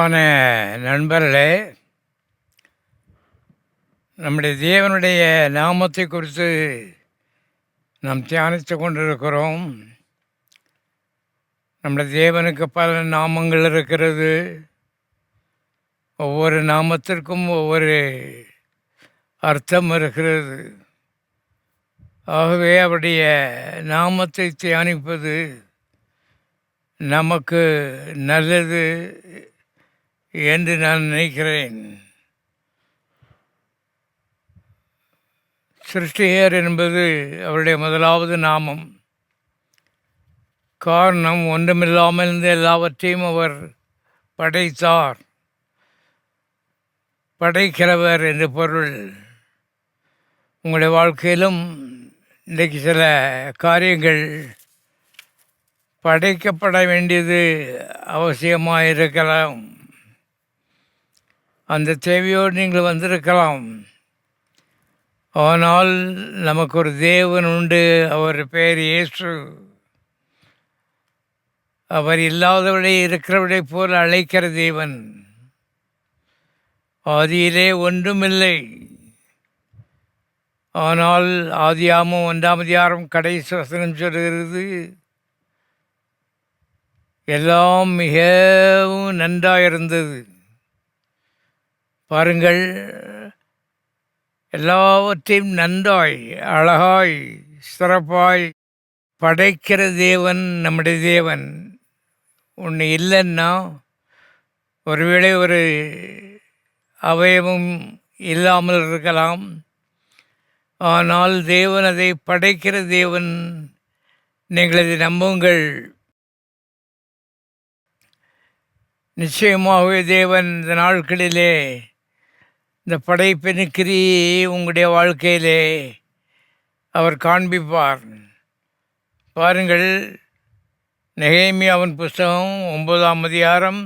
அன்பான நண்பர்களே, நம்முடைய தேவனுடைய நாமத்தை குறித்து நாம் தியானித்து கொண்டிருக்கிறோம். நம்முடைய தேவனுக்கு பல நாமங்கள் இருக்கிறது. ஒவ்வொரு நாமத்திற்கும் ஒவ்வொரு அர்த்தம் இருக்கிறது. ஆகவே அவருடைய நாமத்தை தியானிப்பது நமக்கு நல்லது என்று நான் நினைக்கிறேன். சிருஷ்டிகர் என்பது அவருடைய முதலாவது நாமம். காரணம், ஒன்றுமில்லாமல் இருந்த எல்லாவற்றையும் அவர் படைத்தார். படைக்கிறவர் என்று பொருள். உங்களுடைய வாழ்க்கையிலும் இன்றைக்கு சில காரியங்கள் படைக்கப்பட வேண்டியது அவசியமாக இருக்கலாம். அந்த தேவையோடு நீங்கள் வந்திருக்கலாம். ஆனால் நமக்கு ஒரு தேவன் உண்டு. அவர் பெயர் இயேசு. அவர் இல்லாதவரை இருக்கிறவரை போல் அழைக்கிற தேவன். ஆதியிலே ஒன்றுமில்லை. ஆனால் ஆதியாகமம் 1ஆம் அதிகாரம் கடைசி வசனம் சொல்கிறது, எல்லாம் மிகவும் நன்றாயிருந்தது. பாருங்கள், எல்லாவற்றையும் நன்றாய், அழகாய், சிறப்பாய் படைக்கிற தேவன் நம்முடைய தேவன். ஒன்று இல்லைன்னா, ஒருவேளை ஒரு அவயவம் இல்லாமல் இருக்கலாம். ஆனால் தேவன் அதை படைக்கிற தேவன். நீங்கள் அதை நம்புங்கள். நிச்சயமாகவே தேவன் இந்த நாட்களிலே இந்த படைப்பின் கிரியை உங்களுடைய வாழ்க்கையிலே அவர் காண்பிப்பார். பாருங்கள், நெகேமியாவின் புஸ்தகம் 9ஆம் அதிகாரம்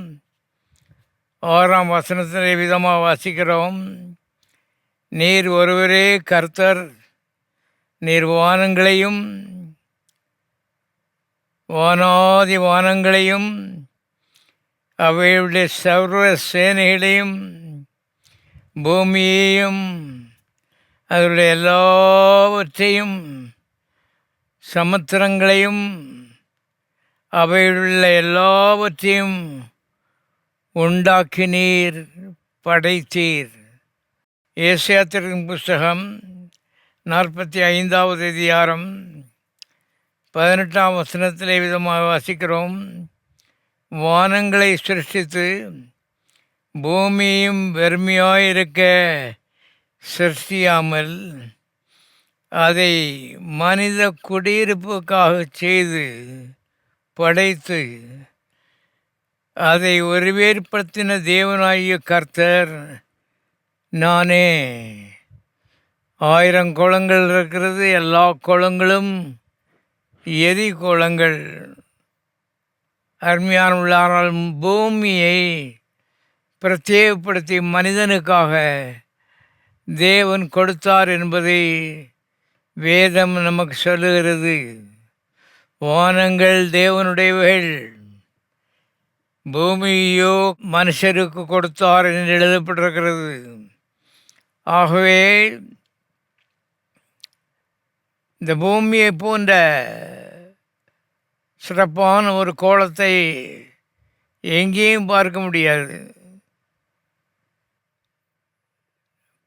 6ஆம் வசனத்தில் விதமாக வாசிக்கிறோம். நீர் ஒருவரே கர்த்தர், நீர் வானங்களையும் வானாதி வானங்களையும் அவையுடைய சர்வ சேனைகளையும் பூமியையும் அதனுடைய எல்லாவற்றையும் சமுத்திரங்களையும் அவையுள்ள எல்லாவற்றையும் உண்டாக்கினீர், படைத்தீர். ஏசாயாவின் புஸ்தகம் 45ஆவது அதிகாரம் 18ஆம் வசனத்திலே விதமாக வாசிக்கிறோம். வானங்களை சிருஷ்டித்து பூமியும் வெறுமையாயிருக்க சிருஷ்டியாமல் அதை மனித குடியிருப்புக்காக செய்து படைத்து அதை ஒருவேற்படுத்தின தேவனாகிய கர்த்தர் நானே. 1000 குளங்கள் இருக்கிறது. எல்லா குளங்களும் எரி குளங்கள். அருமையான உள்ளானால் பூமியை பிரத்யேகப்படுத்தி மனிதனுக்காக தேவன் கொடுத்தார் என்பதை வேதம் நமக்கு சொல்லுகிறது. வானங்கள் தேவனுடையவைகள், பூமியோ மனுஷருக்கு கொடுத்தார் என்று எழுதப்பட்டிருக்கிறது. ஆகவே இந்த பூமியை போன்ற சிறப்பான ஒரு கோலத்தை எங்கேயும் பார்க்க முடியாது.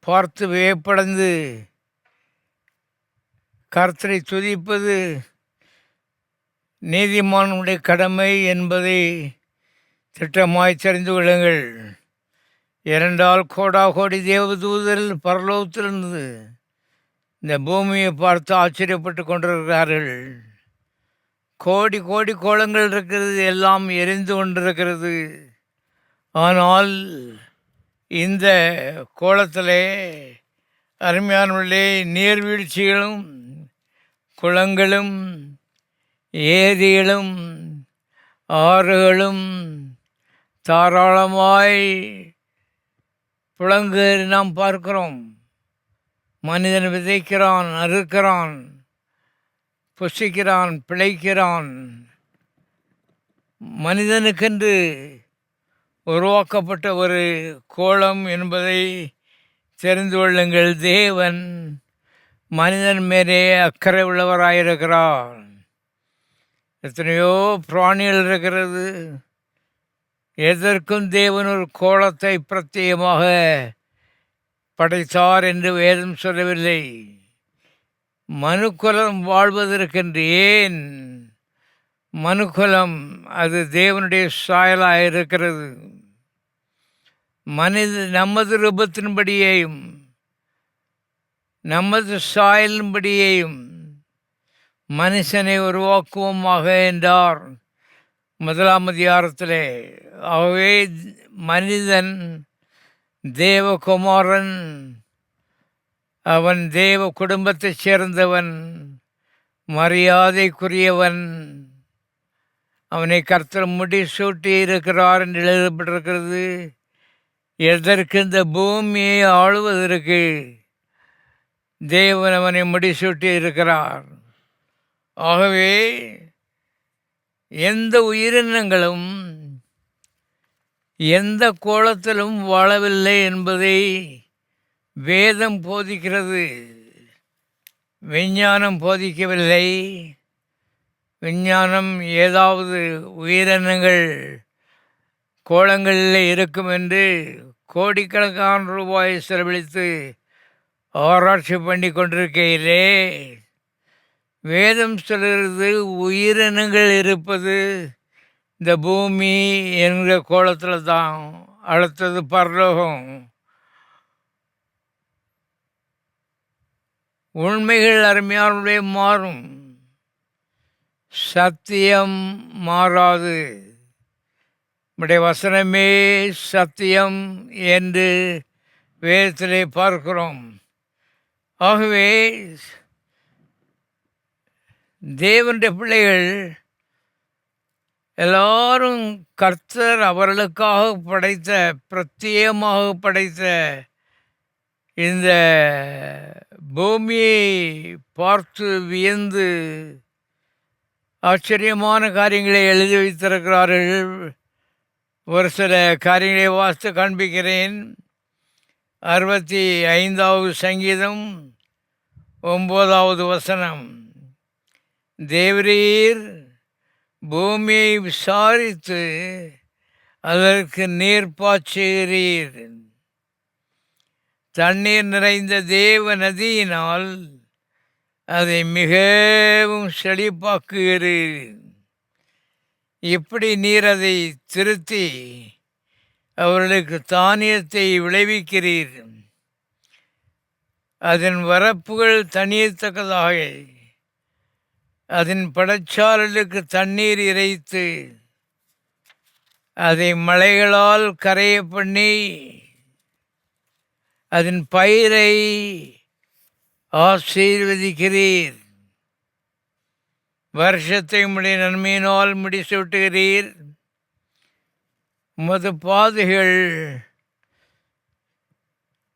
பார்த்து வியப்படைந்து கர்த்தரை துதிப்பது நீதிமானுடைய கடமை என்பதை திட்டமாய் தெரிந்து கொள்ளுங்கள். 2 கோடாகோடி தேவதூதர்கள் பரலோகத்திலிருந்து இந்த பூமியை பார்த்து ஆச்சரியப்பட்டு கொண்டிருக்கிறார்கள். கோடி கோடி கோலங்கள் இருக்கிறது, எல்லாம் எரிந்து கொண்டிருக்கிறது. ஆனால் இந்த கோலத்திலே அருமையானவர்களே, நீர்வீழ்ச்சிகளும் குளங்களும் ஏரிகளும் ஆறுகளும் தாராளமாய் புழங்கு நாம் பார்க்கிறோம். மனிதன் விதைக்கிறான், அறுக்கிறான், புசிக்கிறான், பிழைக்கிறான். மனிதனுக்கென்று உருவாக்கப்பட்ட ஒரு கோலம் என்பதை தெரிந்து கொள்ளுங்கள். தேவன் மனிதன் மேலே அக்கறை உள்ளவராயிருக்கிறார். எத்தனையோ பிராணிகள் இருக்கிறது. எதற்கும் தேவன் ஒரு கோலத்தை பிரத்யேகமாக படைத்தார் என்று வேதம் சொல்லவில்லை. மனுக்குலம் வாழ்வதற்கென்று ஏன் மனுக்குலம் அது தேவனுடைய சாயலாக இருக்கிறது. நமது ரூபத்தின்படியேயும் நமது சாயலின்படியேயும் மனுஷனை உருவாக்குவோமாக என்றார் 1ஆம் அதிகாரத்திலே. ஆகவே மனிதன் தேவகுமாரன், அவன் தேவ குடும்பத்தைச் சேர்ந்தவன், மரியாதைக்குரியவன். அவனை கர்த்தர் முடிசூட்டி இருக்கிறார் என்று எழுதப்பட்டிருக்கிறது. எதற்கு? இந்த பூமியை ஆளுவதற்கு தேவன் அவனை முடிசூட்டி இருக்கிறார். ஆகவே எந்த உயிரினங்களும் எந்த கோலத்திலும் வாழவில்லை என்பதை வேதம் போதிக்கிறது. விஞ்ஞானம் போதிக்கவில்லை. விஞ்ஞானம் ஏதாவது உயிரினங்கள் கோலங்களில் இருக்கும் என்று கோடிக்கணக்கான ரூபாய் செலவழித்து ஆராய்ச்சி பண்ணி கொண்டிருக்கையிலே வேதம் சொல்கிறது உயிரினங்கள் இருப்பது இந்த பூமி என்கிற கோலத்தில் தான். அடுத்தது பரலோகம். உண்மைகள் அருமையானே மாறும், சத்தியம் மாறாது. நம்முடைய வசனமே சத்தியம் என்று வேதத்திலே பார்க்கிறோம். ஆகவே தேவனுடைய பிள்ளைகள் எல்லாரும் கர்த்தர் அவர்களுக்காக படைத்த, பிரத்யேகமாக படைத்த இந்த பூமியை பார்த்து வியந்து ஆச்சரியமான காரியங்களை எழுதி வைத்திருக்கிறார்கள். ஒரு சில காரியங்களை வாசித்து காண்பிக்கிறேன். 65வது சங்கீதம் 9வது வசனம். தேவரீர் பூமியை விசாரித்து அதற்கு நீர் பாய்ச்சுகிறீர். தண்ணீர் நிறைந்த தேவ நதியினால் அதை மிகவும் செழிப்பாக்குகிறீர். இப்படி நீர் அதை திருத்தி அவர்களுக்கு தானியத்தை விளைவிக்கிறீர். அதன் வரப்புகள் தண்ணீர்த்தக்கதாக அதன் படைச்சாளர்களுக்கு தண்ணீர் இறைத்து அதை மலைகளால் கரைய பண்ணி அதன் பயிரை ஆசீர்வதிக்கிறீர். வருஷத்தை உம்முடைய நன்மையினால் முடிசூட்டுகிறீர். உமது பாதைகள்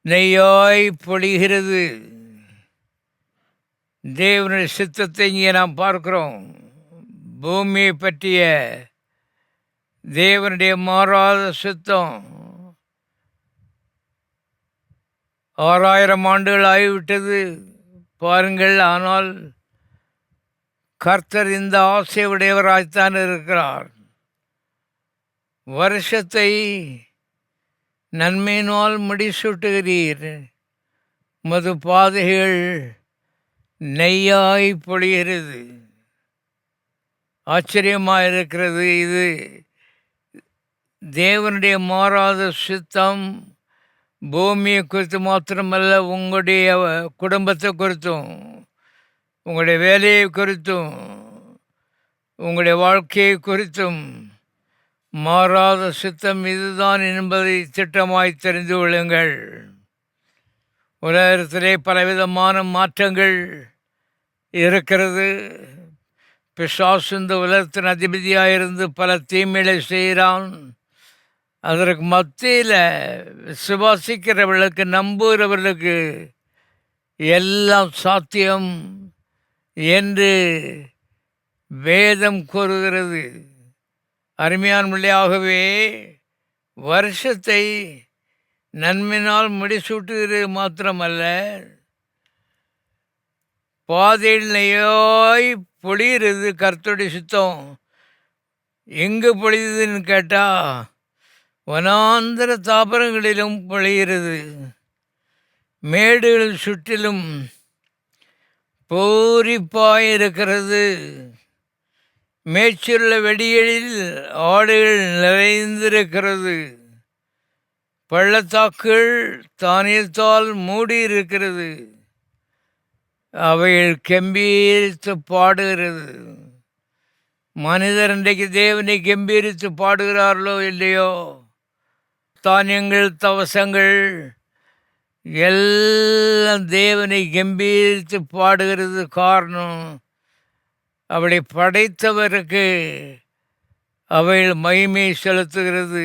நெய்யாய் பொழிகிறது. தேவனுடைய சித்தத்தை இங்கே நாம் பார்க்கிறோம். பூமியை பற்றிய தேவனுடைய மாறாத சித்தம் 6000 ஆண்டுகள் ஆகிவிட்டது பாருங்கள். ஆனால் கர்த்தர் இந்த ஆசை உடையவராய்த்தான் இருக்கிறார். வருஷத்தை நன்மையினால் முடிசூட்டுகிறீர். உமது பாதைகள் நெய்யாய் பொழிகிறது. ஆச்சரியமாக இருக்கிறது. இது தேவனுடைய மாறாத சித்தம். பூமியை குறித்து மாத்திரமல்ல, உங்களுடைய குடும்பத்தை குறித்தும், உங்களுடைய வேலையை குறித்தும், உங்களுடைய வாழ்க்கையை குறித்தும் மாறாத சித்தம் இதுதான் என்பதை திட்டமாய் தெரிந்து கொள்ளுங்கள். உலகத்திலே பலவிதமான மாற்றங்கள் இருக்கிறது. பிசாசு இந்த உலகத்தின் அதிபதியாக இருந்து பல தீமைகளை செய்கிறான். அதற்கு மத்தியில் விசுவாசிக்கிறவர்களுக்கு, நம்புகிறவர்களுக்கு எல்லாம் சாத்தியம் என்று வேதம் கூறுகிறது. அருமையான பிள்ளையாகவே வருஷத்தை நன்மையினால் முடிசூட்டுகிறது மாத்திரமல்ல, பாதையில் நெய்யாய் பொழிகிறது. கர்த்தருடைய சுத்தம் எங்கே பொழியுதுன்னு கேட்டால் வனாந்தர தாபரங்களிலும் பொழிகிறது. மேடுகள் சுற்றிலும் பூரிப்பாயிருக்கிறது. மேய்ச்சலுள்ள வெடிகளில் ஆடுகள் நிறைந்திருக்கிறது. பள்ளத்தாக்குகள் தானியத்தால் மூடியிருக்கிறது. அவைகள் கம்பீரித்து பாடுகிறது. மனிதர் இன்றைக்கு தேவனை கம்பீரித்து பாடுகிறார்களோ இல்லையோ, தானியங்கள் தவசங்கள் எல்லாம் தேவனை கம்பீரித்து பாடுகிறது. காரணம், அவளை படைத்தவருக்கு அவைகள் மகிமை செலுத்துகிறது.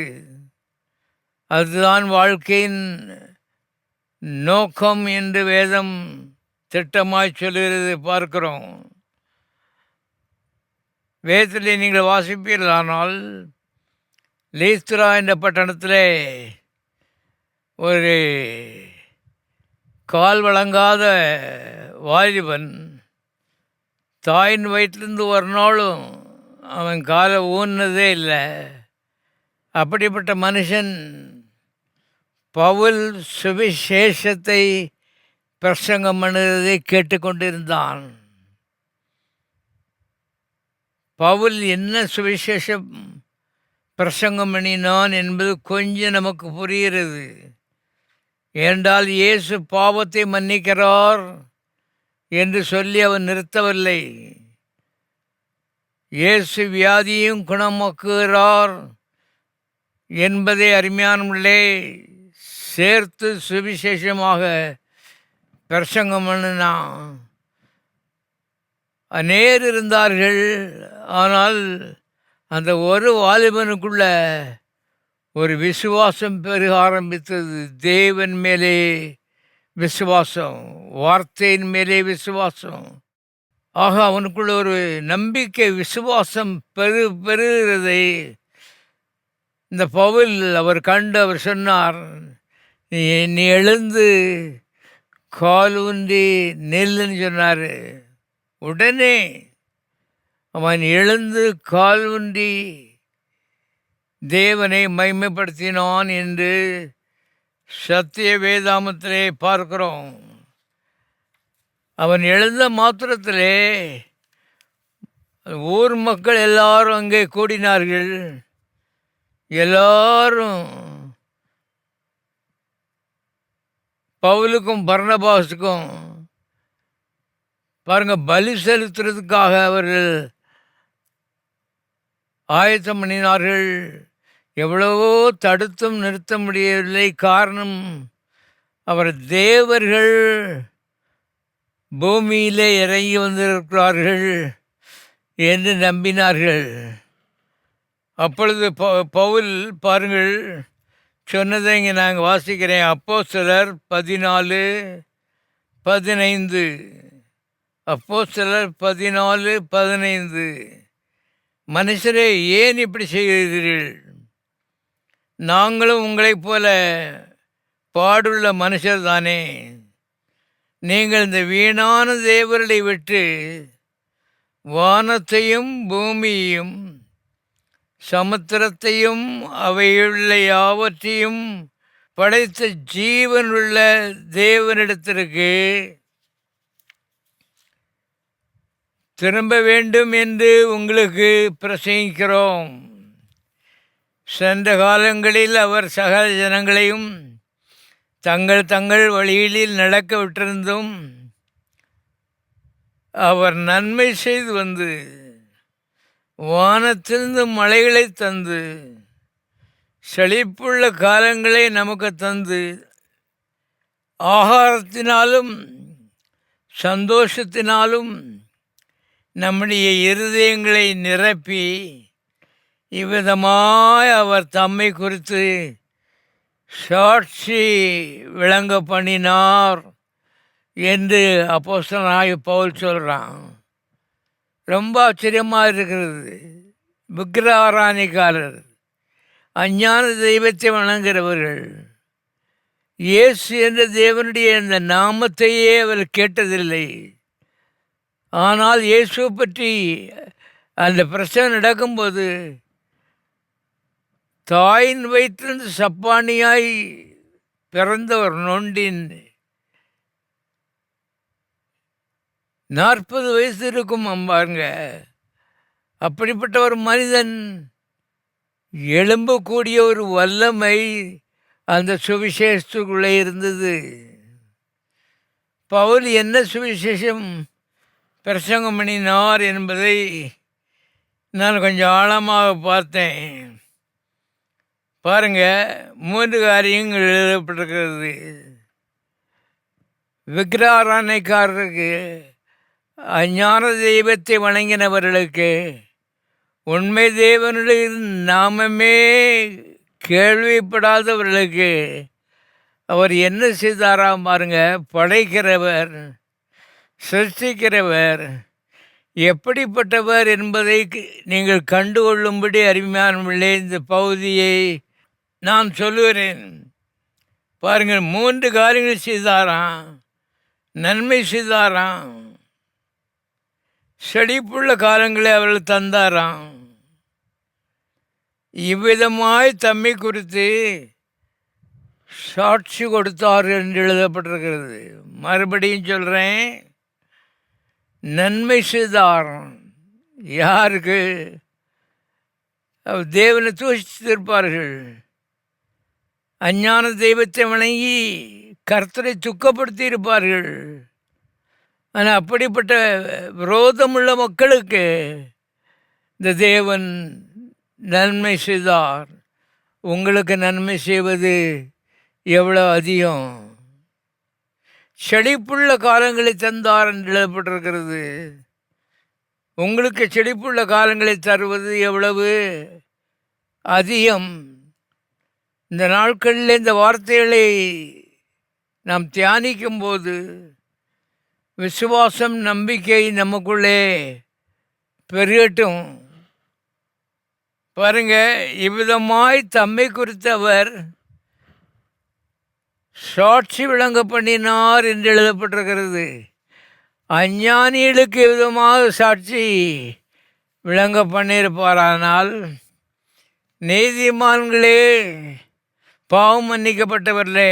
அதுதான் வாழ்க்கையின் நோக்கம் என்று வேதம் திட்டமாய் சொல்கிறது பார்க்கிறோம். வேதத்தில் நீங்கள் வாசிப்பீர்களானால், லீஸ்திரா என்ற பட்டணத்தில் ஒரு கால் வழங்காத வாலிபன் தாயின் வயிற்றிலிருந்து ஒரு நாளும் அவன் காலை ஊன்னதே இல்லை. அப்படிப்பட்ட மனுஷன் பவுல் சுவிசேஷத்தை பிரசங்கம் பண்ணுறதை கேட்டுக்கொண்டிருந்தான். பவுல் என்ன சுவிசேஷம் பிரசங்கம் பண்ணினான் என்பது கொஞ்சம் நமக்கு புரிகிறது. ஏனென்றால் இயேசு பாவத்தை மன்னிக்கிறார் என்று சொல்லி அவன் நிறுத்தவில்லை. இயேசு வியாதியும் குணமாக்குகிறார் என்பதை அருமையானவர்களே சேர்த்து சுவிசேஷமாக பிரசங்கம் பண்ணினான். அநேர் இருந்தார்கள். ஆனால் அந்த ஒரு வாலிபனுக்குள்ள ஒரு விசுவாசம் பெருக ஆரம்பித்தது. தேவன் மேலே விசுவாசம், வார்த்தையின் மேலே விசுவாசம். ஆக அவனுக்குள்ள ஒரு நம்பிக்கை, விசுவாசம் பெறுகிறதை இந்த பவுல் அவர் கண்டு அவர் சொன்னார், நீ எழுந்து கால் ஊன்றி நெல்லுன்னு சொன்னார். உடனே அவன் எழுந்து கால் ஊன்றி தேவனை மகிமைப்படுத்தினான் என்று சத்திய வேதாமத்திலே பார்க்கிறோம். அவன் எழுந்த மாத்திரத்திலே ஊர் மக்கள் எல்லாரும் அங்கே கூடினார்கள். எல்லாரும் பவுலுக்கும் பர்னபாஸுக்கும் பாருங்க பலி செலுத்துறதுக்காக அவர்கள் ஆயத்தம் பண்ணினார்கள். எவ்வளவோ தடுத்தும் நிறுத்த முடியவில்லை. காரணம், அவர் தேவர்கள் பூமியிலே இறங்கி வந்திருக்கிறார்கள் என்று நம்பினார்கள். அப்பொழுது பவுல் பாருங்கள் சொன்னதை இங்கே நாங்கள் வாசிக்கிறேன். அப்போஸ்தலர் 14:15. அப்போஸ்தலர் 14:15. மனுஷரே, ஏன் இப்படி செய்கிறீர்கள்? நாங்களும் உங்களைப் போல பாடுள்ள மனுஷர் தானே. நீங்கள் இந்த வீணான தேவர்களை விட்டு வானத்தையும் பூமியையும் சமுத்திரத்தையும் அவையுள்ள யாவற்றையும் படைத்த ஜீவனுள்ள தேவனிடத்திற்கு திரும்ப வேண்டும் என்று உங்களுக்கு பிரசங்கிக்கிறோம். சென்ற காலங்களில் அவர் சகல ஜனங்களையும் தங்கள் வழிகளில் நடக்க விட்டிருந்தும் அவர் நன்மை செய்து வந்து வானத்திலிருந்து மழைகளை தந்து செழிப்புள்ள காலங்களை நமக்கு தந்து ஆகாரத்தினாலும் சந்தோஷத்தினாலும் நம்முடைய இருதயங்களை நிரப்பி இவ்விதமாய் அவர் தம்மை குறித்து சாட்சி விளங்க பண்ணினார் என்று அப்போஸ்தலனாகிய பவுல் சொல்கிறான். ரொம்ப ஆச்சரியமாக இருக்கிறது. விக்கிரக ஆராதனைக்காரர் அஞ்ஞான தெய்வத்தை வணங்குகிறவர்கள் இயேசு என்ற தேவனுடைய அந்த நாமத்தையே அவர் கேட்டதில்லை. ஆனால் இயேசுவை பற்றி அந்த பிரச்சனை நடக்கும்போது தாயின் வயிற்றிலிருந்து சப்பானியாய் பிறந்தவர் நொண்டின் 40 வயசு இருக்கும் பாருங்க. அப்படிப்பட்ட ஒரு மனிதன் எழும்பக்கூடிய ஒரு வல்லமை அந்த சுவிசேஷத்துக்குள்ளே இருந்தது. பவுல் என்ன சுவிசேஷம் பிரசங்கம் பண்ணினார் என்பதை நான் கொஞ்சம் ஆழமாக பார்த்தேன். பாருங்க, 3 காரியங்கள் எழுதப்பட்டிருக்கிறது. விக்கிராராதனைக்காரருக்கு, அஞ்ஞான தெய்வத்தை வணங்கினவர்களுக்கு, உண்மை தேவனுடைய நாமமே கேள்விப்படாதவர்களுக்கு அவர் என்ன செய்தாராம் பாருங்க. படைக்கிறவர், சிருஷ்டிக்கிறவர் எப்படிப்பட்டவர் என்பதை நீங்கள் கண்டுகொள்ளும்படி அருமையானவர்களே இந்த பகுதியை நான் சொல்லுகிறேன். பாருங்கள், 3 காரியங்கள் செய்தாராம். நன்மை செய்தாராம், செழிப்புள்ள காலங்களை அவர்கள் தந்தாராம். இவ்விதமாய் தம்மை குறித்து சாட்சி கொடுத்தார் என்று எழுதப்பட்டிருக்கிறது. மறுபடியும் சொல்கிறேன், நன்மை செய்தார். யாருக்கு? தேவனை தூஷித்திருப்பார்கள், அஞ்ஞான தெய்வத்தை வணங்கி கர்த்தரை துக்கப்படுத்தி இருப்பார்கள். ஆனால் அப்படிப்பட்ட விரோதமுள்ள மக்களுக்கு இந்த தேவன் நன்மை செய்தார். உங்களுக்கு நன்மை செய்வது எவ்வளோ அதிகம். செழிப்புள்ள காலங்களை தந்தார் என்று எழுதப்பட்டிருக்கிறது. உங்களுக்கு செழிப்புள்ள காலங்களை தருவது எவ்வளவு அதிகம். இந்த நாட்களில் இந்த வார்த்தைகளை நாம் தியானிக்கும் போது விசுவாசம், நம்பிக்கை நமக்குள்ளே பெருகட்டும். பாருங்க, இவ்விதமாய் தம்மை குறித்தவர் சாட்சி விளங்க பண்ணினார் என்று எழுதப்பட்டிருக்கிறது. அஞ்ஞானிகளுக்கு விதமாக சாட்சி விளங்க பண்ணியிருப்பாரானால், நீதிமான்களே, பாவம் மன்னிக்கப்பட்டவர்களே,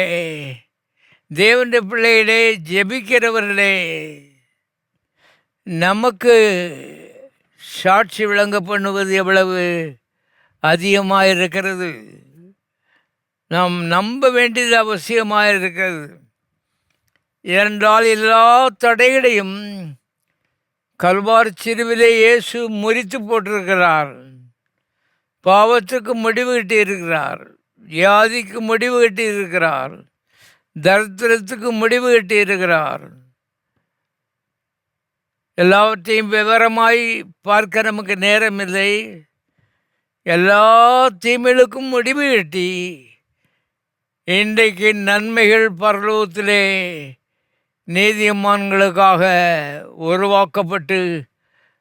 தேவனுடைய பிள்ளைகளே, ஜெபிக்கிறவர்களே, நமக்கு சாட்சி விளங்க பண்ணுவது எவ்வளவு அதிகமாக இருக்கிறது. நாம் நம்ப வேண்டியது அவசியமாக இருக்கிறது. ஏனென்றால் எல்லா தடைகளையும் கல்வாரி சிலுவிலே இயேசு முறித்து போட்டிருக்கிறார். பாவத்துக்கு முடிவு கட்டியிருக்கிறார், வியாதிக்கு முடிவு கட்டியிருக்கிறார், தரித்திரத்துக்கு முடிவு கட்டியிருக்கிறார். எல்லாவற்றையும் விவரமாய் பார்க்க நமக்கு நேரமில்லை. எல்லா தீமைகளுக்கும் முடிவு கட்டி இன்றைக்கு நன்மைகள் பரலோகத்திலே நீதிமான்களுக்காக உருவாக்கப்பட்டு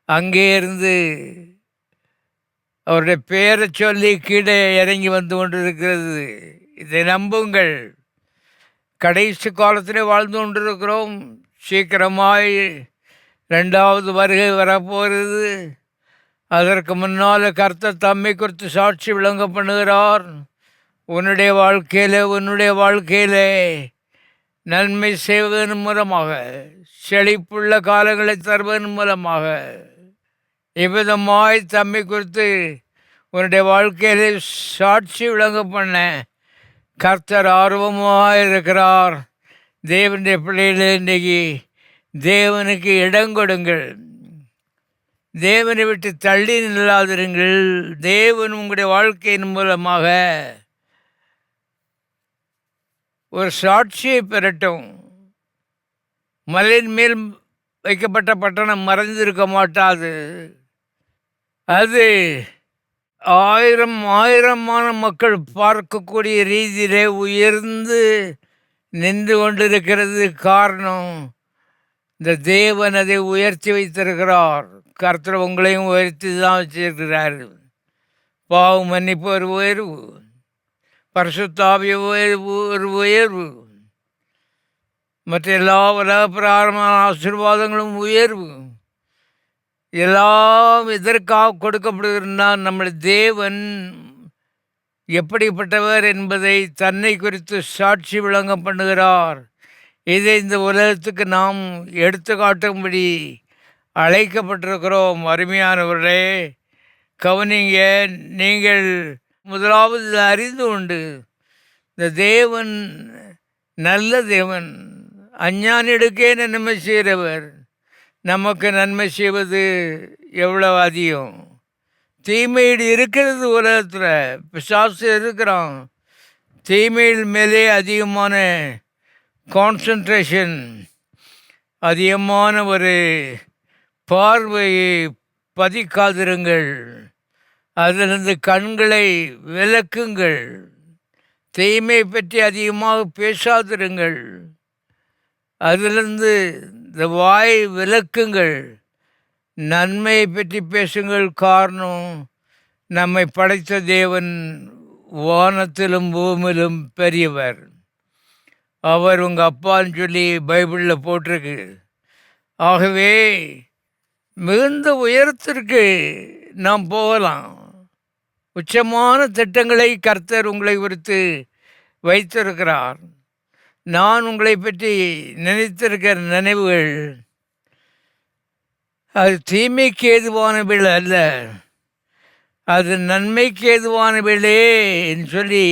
அங்கே இருந்து அவருடைய பெயரை சொல்லி கீழே இறங்கி வந்து கொண்டிருக்கிறது. இதை நம்புங்கள். கடைசி காலத்திலே வாழ்ந்து கொண்டிருக்கிறோம். சீக்கிரமாய் 2வது வருகை வரப்போகிறது. அதற்கு முன்னால் கர்த்தர் தம்மை குறித்து சாட்சி விளங்க பண்ணுகிறார். உன்னுடைய வாழ்க்கையிலே நன்மை செய்வதன் மூலமாக, செழிப்புள்ள காலங்களை தருவதன் மூலமாக, இவ்விதமாய் தம்மை குறித்து உன்னுடைய வாழ்க்கையிலே சாட்சி விளங்க பண்ண கர்த்தர் ஆர்வமாக இருக்கிறார். தேவனுடைய பிள்ளைகளே, இன்றைக்கு தேவனுக்கு இடம் கொடுங்கள். தேவனை விட்டு தள்ளி நில்லாதிருங்கள். தேவன் உங்களுடைய வாழ்க்கையின் மூலமாக ஒரு சாட்சியை பெறட்டும். மலையின் மேல் வைக்கப்பட்ட பட்டணம் மறைந்திருக்க மாட்டாது. அது ஆயிரமான மக்கள் பார்க்கக்கூடிய ரீதியிலே உயர்ந்து நின்று கொண்டிருக்கிறது. காரணம், இந்த தேவன் அதை உயர்த்தி வைத்திருக்கிறார். கர்த்தர் உங்களையும் உயர்த்தி தான் வச்சிருக்கிறார். பாவ மன்னிப்பு ஒரு உயர்வு, பரிசுத்தாவிய ஒரு உயர்வு, மற்ற எல்லா உலக பிரகாரமான ஆசீர்வாதங்களும் உயர்வு, எல்லாம் எதற்காக கொடுக்கப்படுகிறதுனா நம்முடைய தேவன் எப்படிப்பட்டவர் என்பதை தன்னை குறித்து சாட்சி விளங்க பண்ணுகிறார். இதை இந்த உலகத்துக்கு நாம் எடுத்து காட்டும்படி அழைக்கப்பட்டிருக்கிறோம். அருமையானவர்களே, கவனிங்க. நீங்கள் முதலாவது அறிந்து கொண்டு, இந்த தேவன் நல்ல தேவன், அஞ்ஞானிகளுக்கே நன்மை செய்கிறவர். நமக்கு நன்மை செய்வது எவ்வளவு அதிகம். தீமையில் இருக்கிறது உலகத்தில், பிசாசு இருக்கிறான். தீமையில் மேலே அதிகமான கான்சன்ட்ரேஷன், அதிகமான ஒரு பார்வையை பதிக்காதிருங்கள். அதிலிருந்து கண்களை விலக்குங்கள். தீமை பற்றி அதிகமாக பேசாதிருங்கள். அதிலிருந்து இந்த வாய் விலக்குங்கள். நன்மையை பற்றி பேசுங்கள். காரணம், நம்மை படைத்த தேவன் வானத்திலும் பூமியிலும் பெரியவர். அவர் உங்கள் அப்பான்னு சொல்லி பைபிளில் போட்டிருக்கு. ஆகவே மிகுந்த உயரத்திற்கு நாம் போகலாம். உச்சமான திட்டங்களை கர்த்தர் உங்களை குறித்து வைத்திருக்கிறார். நான் உங்களை பற்றி நினைத்திருக்கிற நினைவுகள் அது தீமைக்கு ஏதுவானவைகள் அல்ல, அது நன்மைக்கு ஏதுவானவைகளே என்று சொல்லி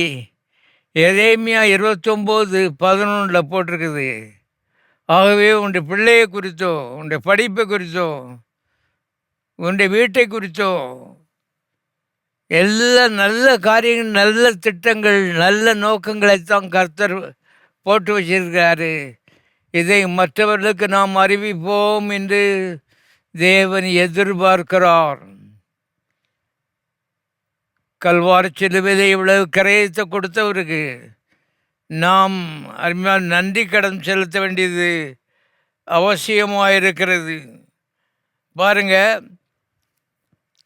எரேமியா 29:11 போட்டிருக்குது. ஆகவே உன்னுடைய பிள்ளையை குறித்தோ, உன்னுடைய படிப்பை குறித்தோ, உன்னுடைய வீட்டை குறித்தோ எல்லா நல்ல காரியங்கள், நல்ல திட்டங்கள், நல்ல நோக்கங்களைத்தான் கர்த்தர் போட்டு வச்சிருக்கிறாரு. இதை மற்றவர்களுக்கு நாம் அறிவிப்போம் என்று தேவன் எதிர்பார்க்கிறார். கல்வாரி சிலுவையிலே இவ்வளவு கரையத்தை கொடுத்தவருக்கு நாம் அருமையாக நன்றி கடன் செலுத்த வேண்டியது அவசியமாக இருக்கிறது. பாருங்க,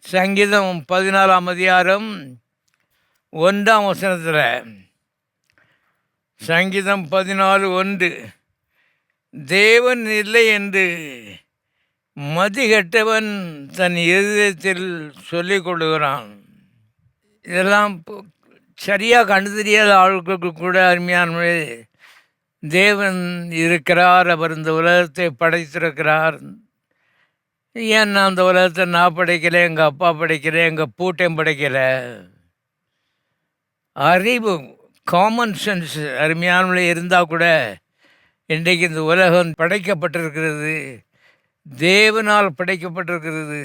சங்கீதம் 14ஆம் அதிகாரம் 1ஆம் வசனத்தில், சங்கீதம் 14:1, தேவன் இல்லை என்று மதிகெட்டவன் தன் இருதயத்தில் சொல்லிக் கொள்ளுகிறான். இதெல்லாம் சரியாக கண்டு தெரியாத ஆட்களுக்கு கூட அருமையான தேவன் இருக்கிறார். அவர் இந்த உலகத்தை படைத்திருக்கிறார். ஏன் நான் அந்த உலகத்தை நான் படைக்கலை, எங்கள் அப்பா படைக்கலை, எங்கள் பூட்டையும் படைக்கலை. அறிவு, காமன் சென்ஸ் அருமையான இருந்தால் கூட இன்றைக்கு இந்த உலகம் படைக்கப்பட்டிருக்கிறது, தேவனால் படைக்கப்பட்டிருக்கிறது.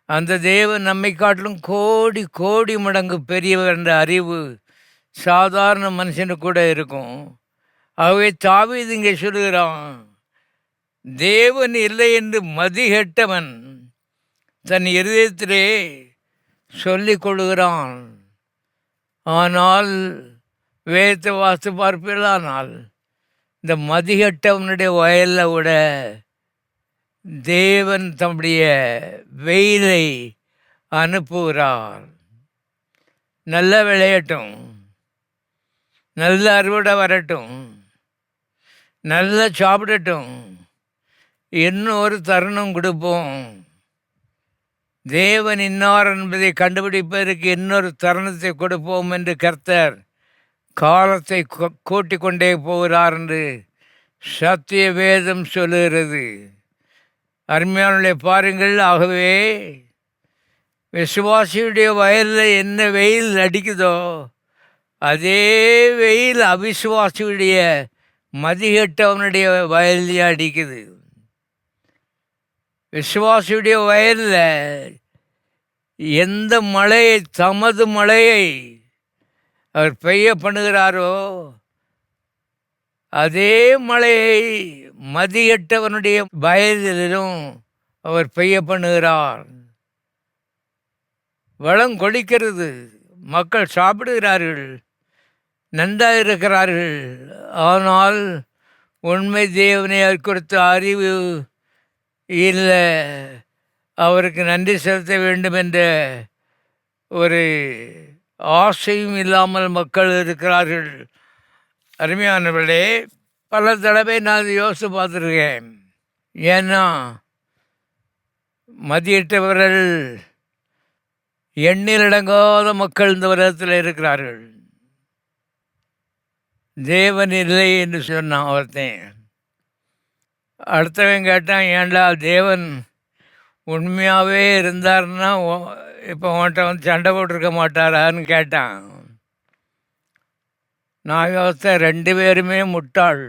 அந்த தேவன் நம்மை காட்டிலும் கோடி கோடி மடங்கு பெரியவர் என்ற அறிவு சாதாரண மனுஷனுக்கு கூட இருக்கும். ஆகவே தாவீது இங்கே சொல்லுகிறான், தேவன் இல்லை என்று மதிகெட்டவன் தன் இருதயத்திலே சொல்லிக் கொள்ளுகிறான். ஆனால் வேதத்தை வாசித்து பார்ப்பீர்களானால் இந்த மதிகெட்டவனுடைய வயலில் விட தேவன் தம்முடைய வெயிலை அனுப்புகிறார். நல்ல விளையட்டும், நல்ல அறுவடை வரட்டும், நல்ல சாப்பிடட்டும், இன்னும் ஒரு தருணம் கொடுப்போம். தேவன் இன்னார் என்பதை கண்டுபிடிப்பதற்கு இன்னொரு தருணத்தை கொடுப்போம் என்று கர்த்தர் காலத்தை கூட்டிக் கொண்டே போகிறார் என்று சத்திய வேதம் சொல்லுகிறது. அருமையானவர்களே, பாருங்கள். ஆகவே விசுவாசியுடைய வயலில் என்ன வெயில் அடிக்குதோ அதே வெயில் அவிசுவாசியுடைய மதிகெட்டவனுடைய வயலிலே அடிக்குது. விசுவாசியுடைய வயலில் எந்த மழையை, தமது மழையை அவர் பெய்ய பண்ணுகிறாரோ அதே மழையை மதியட்டவனுடைய வயலிலும் அவர் பெய்ய பண்ணுகிறார். வளம் கொடிக்கிறது, மக்கள் சாப்பிடுகிறார்கள், நன்றாக இருக்கிறார்கள். ஆனால் உண்மை தேவனை அவர் குறித்த அறிவு இல்லை, அவருக்கு நன்றி செலுத்த வேண்டும் என்ற ஒரு ஆசையும் இல்லாமல் மக்கள் இருக்கிறார்கள். அருமையானவர்களே, பல தடவை நான் இதை யோசித்து பார்த்துருக்கேன். ஏன்னா மதியிட்டவர்கள் எண்ணிலடங்காத மக்கள் இந்த உலகத்தில் இருக்கிறார்கள். தேவன் இல்லை என்று சொன்னான் ஒருத்தன். அடுத்தவன் கேட்டான், ஏண்டா தேவன் உண்மையாகவே இருந்தார்னா இப்போ உன்கிட்ட வந்து சண்டை போட்டிருக்க மாட்டாரான்னு கேட்டான். நான் யோசித்தேன், 2 பேருமே முட்டாள்.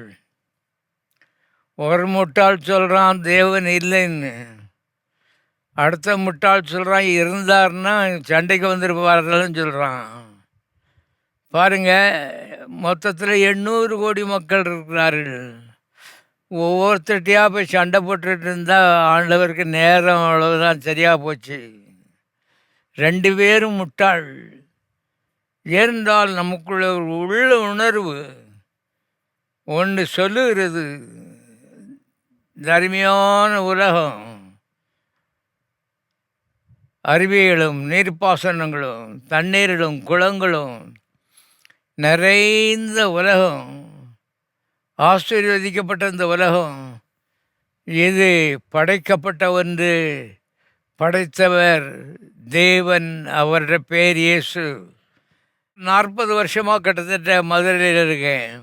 ஒரு முட்டாள் சொல்கிறான் தேவன் இல்லைன்னு, அடுத்த முட்டாள் சொல்கிறான் இருந்தார்னா சண்டைக்கு வந்துருப்பார்கள்னு சொல்கிறான். பாருங்க, மொத்தத்தில் 800 கோடி மக்கள் இருக்கிறார்கள். ஒவ்வொருத்தட்டையாக போய் சண்டை போட்டுட்டு இருந்தால் ஆண்டவருக்கு நேரம் அவ்வளவுதான், சரியாக போச்சு. 2 பேரும் முட்டாள். ஏனென்றால் நமக்குள்ள ஒரு உள்ள உணர்வு ஒன்று சொல்லுகிறது, தர்மியான உலகம், அருவிகளும் நீர்ப்பாசனங்களும் தண்ணீர்களும் குளங்களும் நிறைந்த உலகம், ஆசீர்வதிக்கப்பட்ட இந்த உலகம், இது படைக்கப்பட்ட ஒன்று. படைத்தவர் தேவன், அவருடைய பேர் இயேசு. 40 வருஷமாக கிட்டத்தட்ட மதுரையில் இருக்கேன்.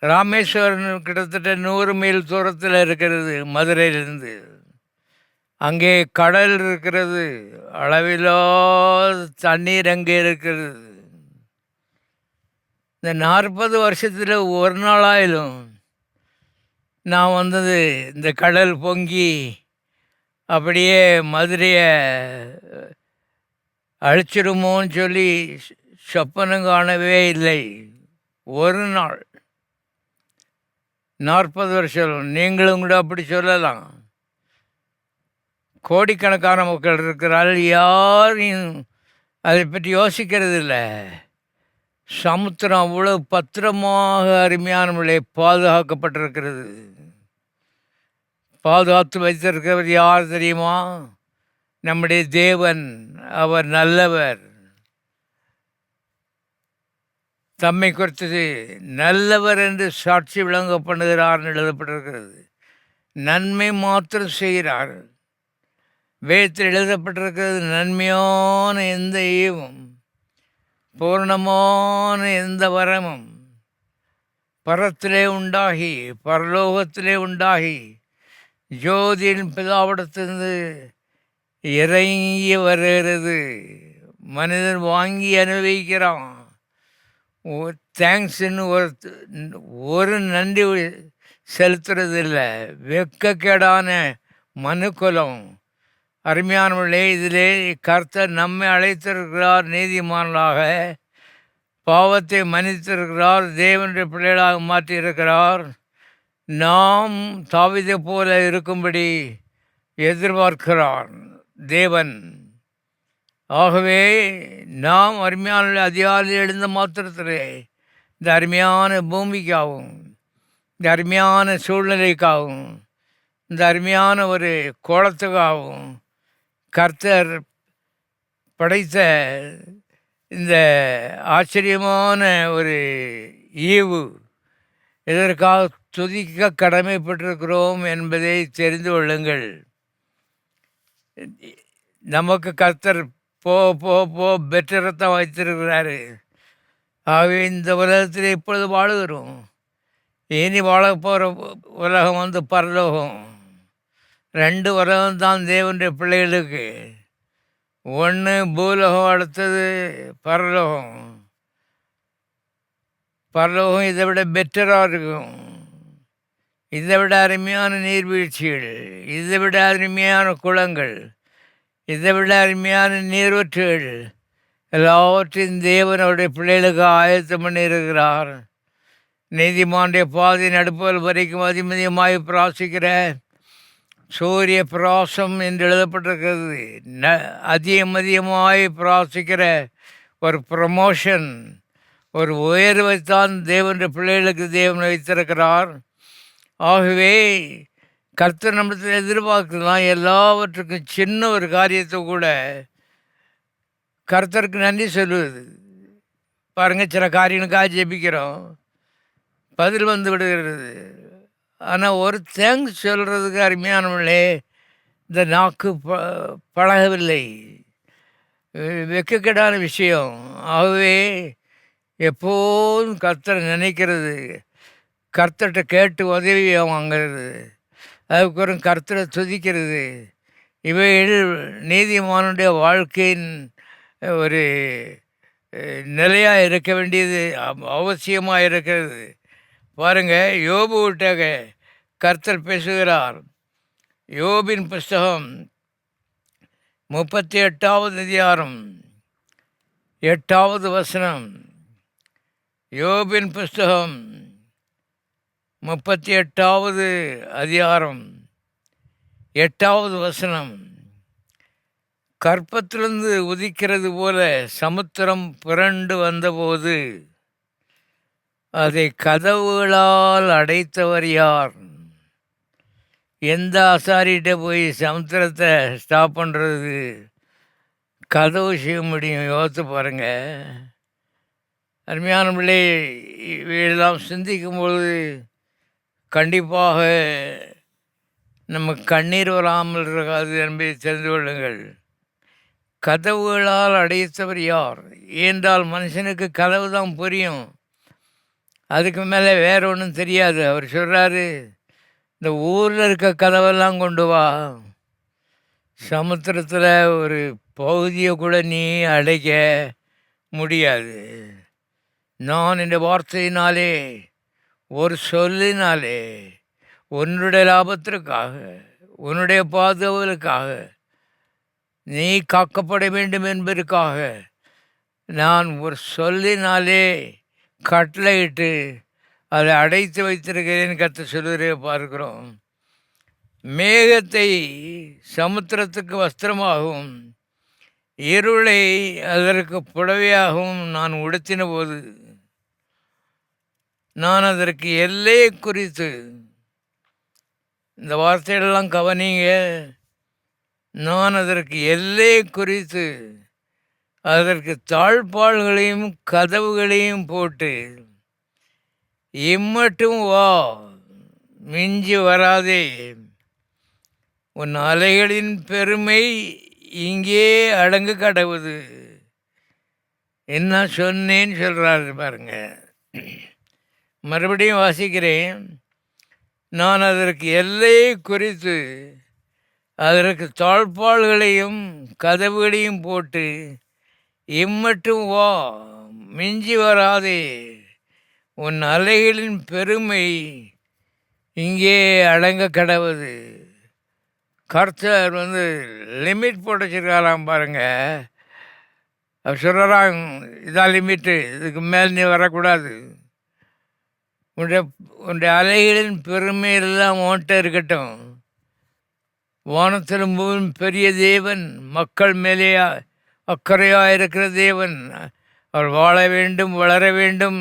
ராமேஸ்வரன் கிட்டத்தட்ட 100 மைல் தூரத்தில் இருக்கிறது மதுரையிலிருந்து. அங்கே கடல் இருக்கிறது, அளவில்லாத தண்ணீர் அங்கே இருக்கிறது. இந்த 40 வருஷத்தில் ஒரு நாளாயிலும் நான் வந்தது இந்த கடல் பொங்கி அப்படியே மதுரையை அழிச்சிடுமோன்னு சொல்லி சொப்பனம் காணவே இல்லை. ஒரு நாள் 40 வருஷம். நீங்களும் கூட அப்படி சொல்லலாம். கோடிக்கணக்கான மக்கள் இருக்கிறார்கள், யாரையும் அதை பற்றி யோசிக்கிறது இல்லை. சமுத்திரம் அவ்வளோ பத்திரமாக அருமையானவர்களே பாதுகாக்கப்பட்டிருக்கிறது. பாதுகாத்து வைத்திருக்கிறவர் யார் தெரியுமா? நம்முடைய தேவன். அவர் நல்லவர். தம்மை குறித்து நல்லவர் என்று சாட்சி விளங்க பண்ணுகிறார் எழுதப்பட்டிருக்கிறது. நன்மை மாத்திரம் செய்கிறார். வேதத்தில் எழுதப்பட்டிருக்கிறது, நன்மையான எந்த ஈவும் பூர்ணமான எந்த வரமும் பரத்திலே உண்டாகி பரலோகத்திலே உண்டாகி ஜோதியின் பிதாவிடத்திலிருந்து இறங்கி வருகிறது. மனிதன் வாங்கி அனுபவிக்கிறான். தேங்க்ஸ்ன்னு ஒரு நன்றி செலுத்துறதில்லை. வெட்கக்கேடான மனுக்குலம். அருமையானவர்களே, இதிலே கர்த்தர் நம்மை அழைத்திருக்கிறார் நீதிமான்களாக. பாவத்தை மன்னித்திருக்கிறார், தேவனுடைய பிள்ளைகளாக மாற்றியிருக்கிறார். நாம் தாவீதை போல இருக்கும்படி எதிர்பார்க்கிறார் தேவன். ஆகவே நாம் அருமையான அதிகாலையில் எழுந்த மாத்திரத்திலே இந்த அருமையான பூமிக்காகவும் இந்த அருமையான சூழ்நிலைக்காகவும் இந்த அருமையான ஒரு கோலத்துக்காகவும் கர்த்தர் படைத்த இந்த ஆச்சரியமான ஒரு ஈவு, இதற்காக துதிக்க கடமைப்பட்டிருக்கிறோம் என்பதை தெரிந்து கொள்ளுங்கள். நமக்கு கர்த்தர் போ போ போ பெற்றரத்தான் வைத்திருக்கிறாரு. ஆகவே இந்த உலகத்தில் இப்பொழுது வாழுகிறோம். இனி வாழ போகிற உலகம் வந்து பரலோகம். 2 உலகம்தான் தேவனுடைய பிள்ளைகளுக்கு. ஒன்று பூலோகம், அடுத்தது பரலோகம். பரலோகம் இதை விட பெட்டராக இருக்கும். இதை விட அருமையான நீர்வீழ்ச்சிகள், இதை விட அருமையான குளங்கள், இதை விட அருமையான நீர்வற்றுகள் எல்லாவற்றையும் தேவனுடைய பிள்ளைகளுக்கு ஆயத்தம் பண்ணியிருக்கிறார். நீதிமானுடைய பாதை நடுப்பல் வரைக்கும் அதிமதியமாய் பிராசிக்கிற சூரிய பிராசம் என்று எழுதப்பட்டிருக்கிறது. அதிகமதியமாய் பிராசிக்கிற ஒரு ப்ரமோஷன், ஒரு உயர்வைத்தான் தேவனுடைய பிள்ளைகளுக்கு தேவன் வைத்திருக்கிறார். ஆகவே கர்த்தர் நம்மளத்தில் எதிர்பார்க்கலாம் எல்லாவற்றுக்கும் சின்ன ஒரு காரியத்தை கூட கர்த்தருக்கு நன்றி சொல்லுவது. பாருங்கள், சில காரியங்களுக்காக ஜெபிக்கிறோம், பதில் வந்து விடுகிறது. ஆனால் ஒரு தேங்க்ஸ் சொல்கிறதுக்கு அருமையானவர்களே இந்த நாக்கு பழகவில்லை. வெக்கக்கேடான விஷயம். ஆகவே எப்போதும் கர்த்தரை நினைக்கிறது, கர்த்தர்கிட்ட கேட்டு உதவி வாங்கிறது, அதுக்கப்புறம் கர்த்தரை துதிக்கிறது, இவைகள் நீதிமானுடைய வாழ்க்கையின் ஒரு நிலையாக இருக்க வேண்டியது அவசியமாக இருக்கிறது. பாருங்கள், யோபு விட்டாக கர்த்தர் பேசுகிறார். யோபின் புஸ்தகம் 38வது அதிகாரம் 8வது வசனம். யோபின் புஸ்தகம் 38வது அதிகாரம் 8வது வசனம். கற்பத்திலிருந்து உதிக்கிறது போல சமுத்திரம் புரண்டு வந்தபோது அதை கதவுகளால் அடைத்தவர் யார்? எந்த ஆசாரிகிட்ட போய் சமுத்திரத்தை ஸ்டாப் பண்ணுறது, கதவு செய்ய முடியும்? யோசித்து பாருங்கள். அருமையான பிள்ளை, இவையெல்லாம் சிந்திக்கும்போது கண்டிப்பாக நம்ம கண்ணீர் வராமல் இருக்காது என்பதை தெரிந்து கொள்ளுங்கள். கதவுகளால் அடைத்தவர் யார் என்றால் மனுஷனுக்கு கதவு தான் புரியும், அதுக்கு மேலே வேற ஒன்றும் தெரியாது. அவர் சொல்கிறாரு, இந்த ஊரில் இருக்க கதவெல்லாம் கொண்டு வா, சமுத்திரத்தில் ஒரு பகுதியை கூட நீ அடைக்க முடியாது. நான் இந்த வார்த்தையினாலே, ஒரு சொல்லினாலே, உன்னுடைய லாபத்திற்காக, உன்னுடைய பாதுகாவலுக்காக, நீ காக்கப்பட வேண்டும் என்பதற்காக நான் ஒரு சொல்லினாலே கட்டளையிட்டு அதை அடைத்து வைத்திருக்கிறேன் கர்த்தர் சொல்லுறே பார்க்கிறோம். மேகத்தை சமுத்திரத்துக்கு வஸ்திரமாகவும் இருளை அதற்கு புடவையாகவும் நான் உடுத்தின போது நான் அதற்கு எல்லையை குறித்து, இந்த வார்த்தைகளெல்லாம் கவனிங்க, நான் அதற்கு எல்லையை குறித்து அதற்கு தாழ்பாள்களையும் கதவுகளையும் போட்டு, இம்மட்டும் வா, மிஞ்சி வராதே, உன் அலைகளின் பெருமை இங்கே அடங்கு கடவுது. என்ன சொன்னேன்னு சொல்கிறாரு பாருங்க. மறுபடியும் வாசிக்கிறேன். நான் அதற்கு எல்லையை குறித்து அதற்கு தாழ்பாள்களையும் கதவுகளையும் போட்டு, இம்மட்டும் வா, மிஞ்சி வராதே, உன் அலைகளின் பெருமை இங்கே அடங்க கடவுது. கர்த்தர் லிமிட் போட்டு வச்சுருக்காராம் பாருங்கள். அவர் சொல்கிறான், இதான் லிமிட்டு, இதுக்கு மேல் நீ வரக்கூடாது. உன்னுடைய அலைகளின் பெருமையெல்லாம் ஓட்ட இருக்கட்டும். வானத்திலும் பூமியும் பெரிய தேவன், மக்கள் மேலே அக்கறையாக இருக்கிற தேவன். அவர் வாழ வேண்டும், வளர வேண்டும்,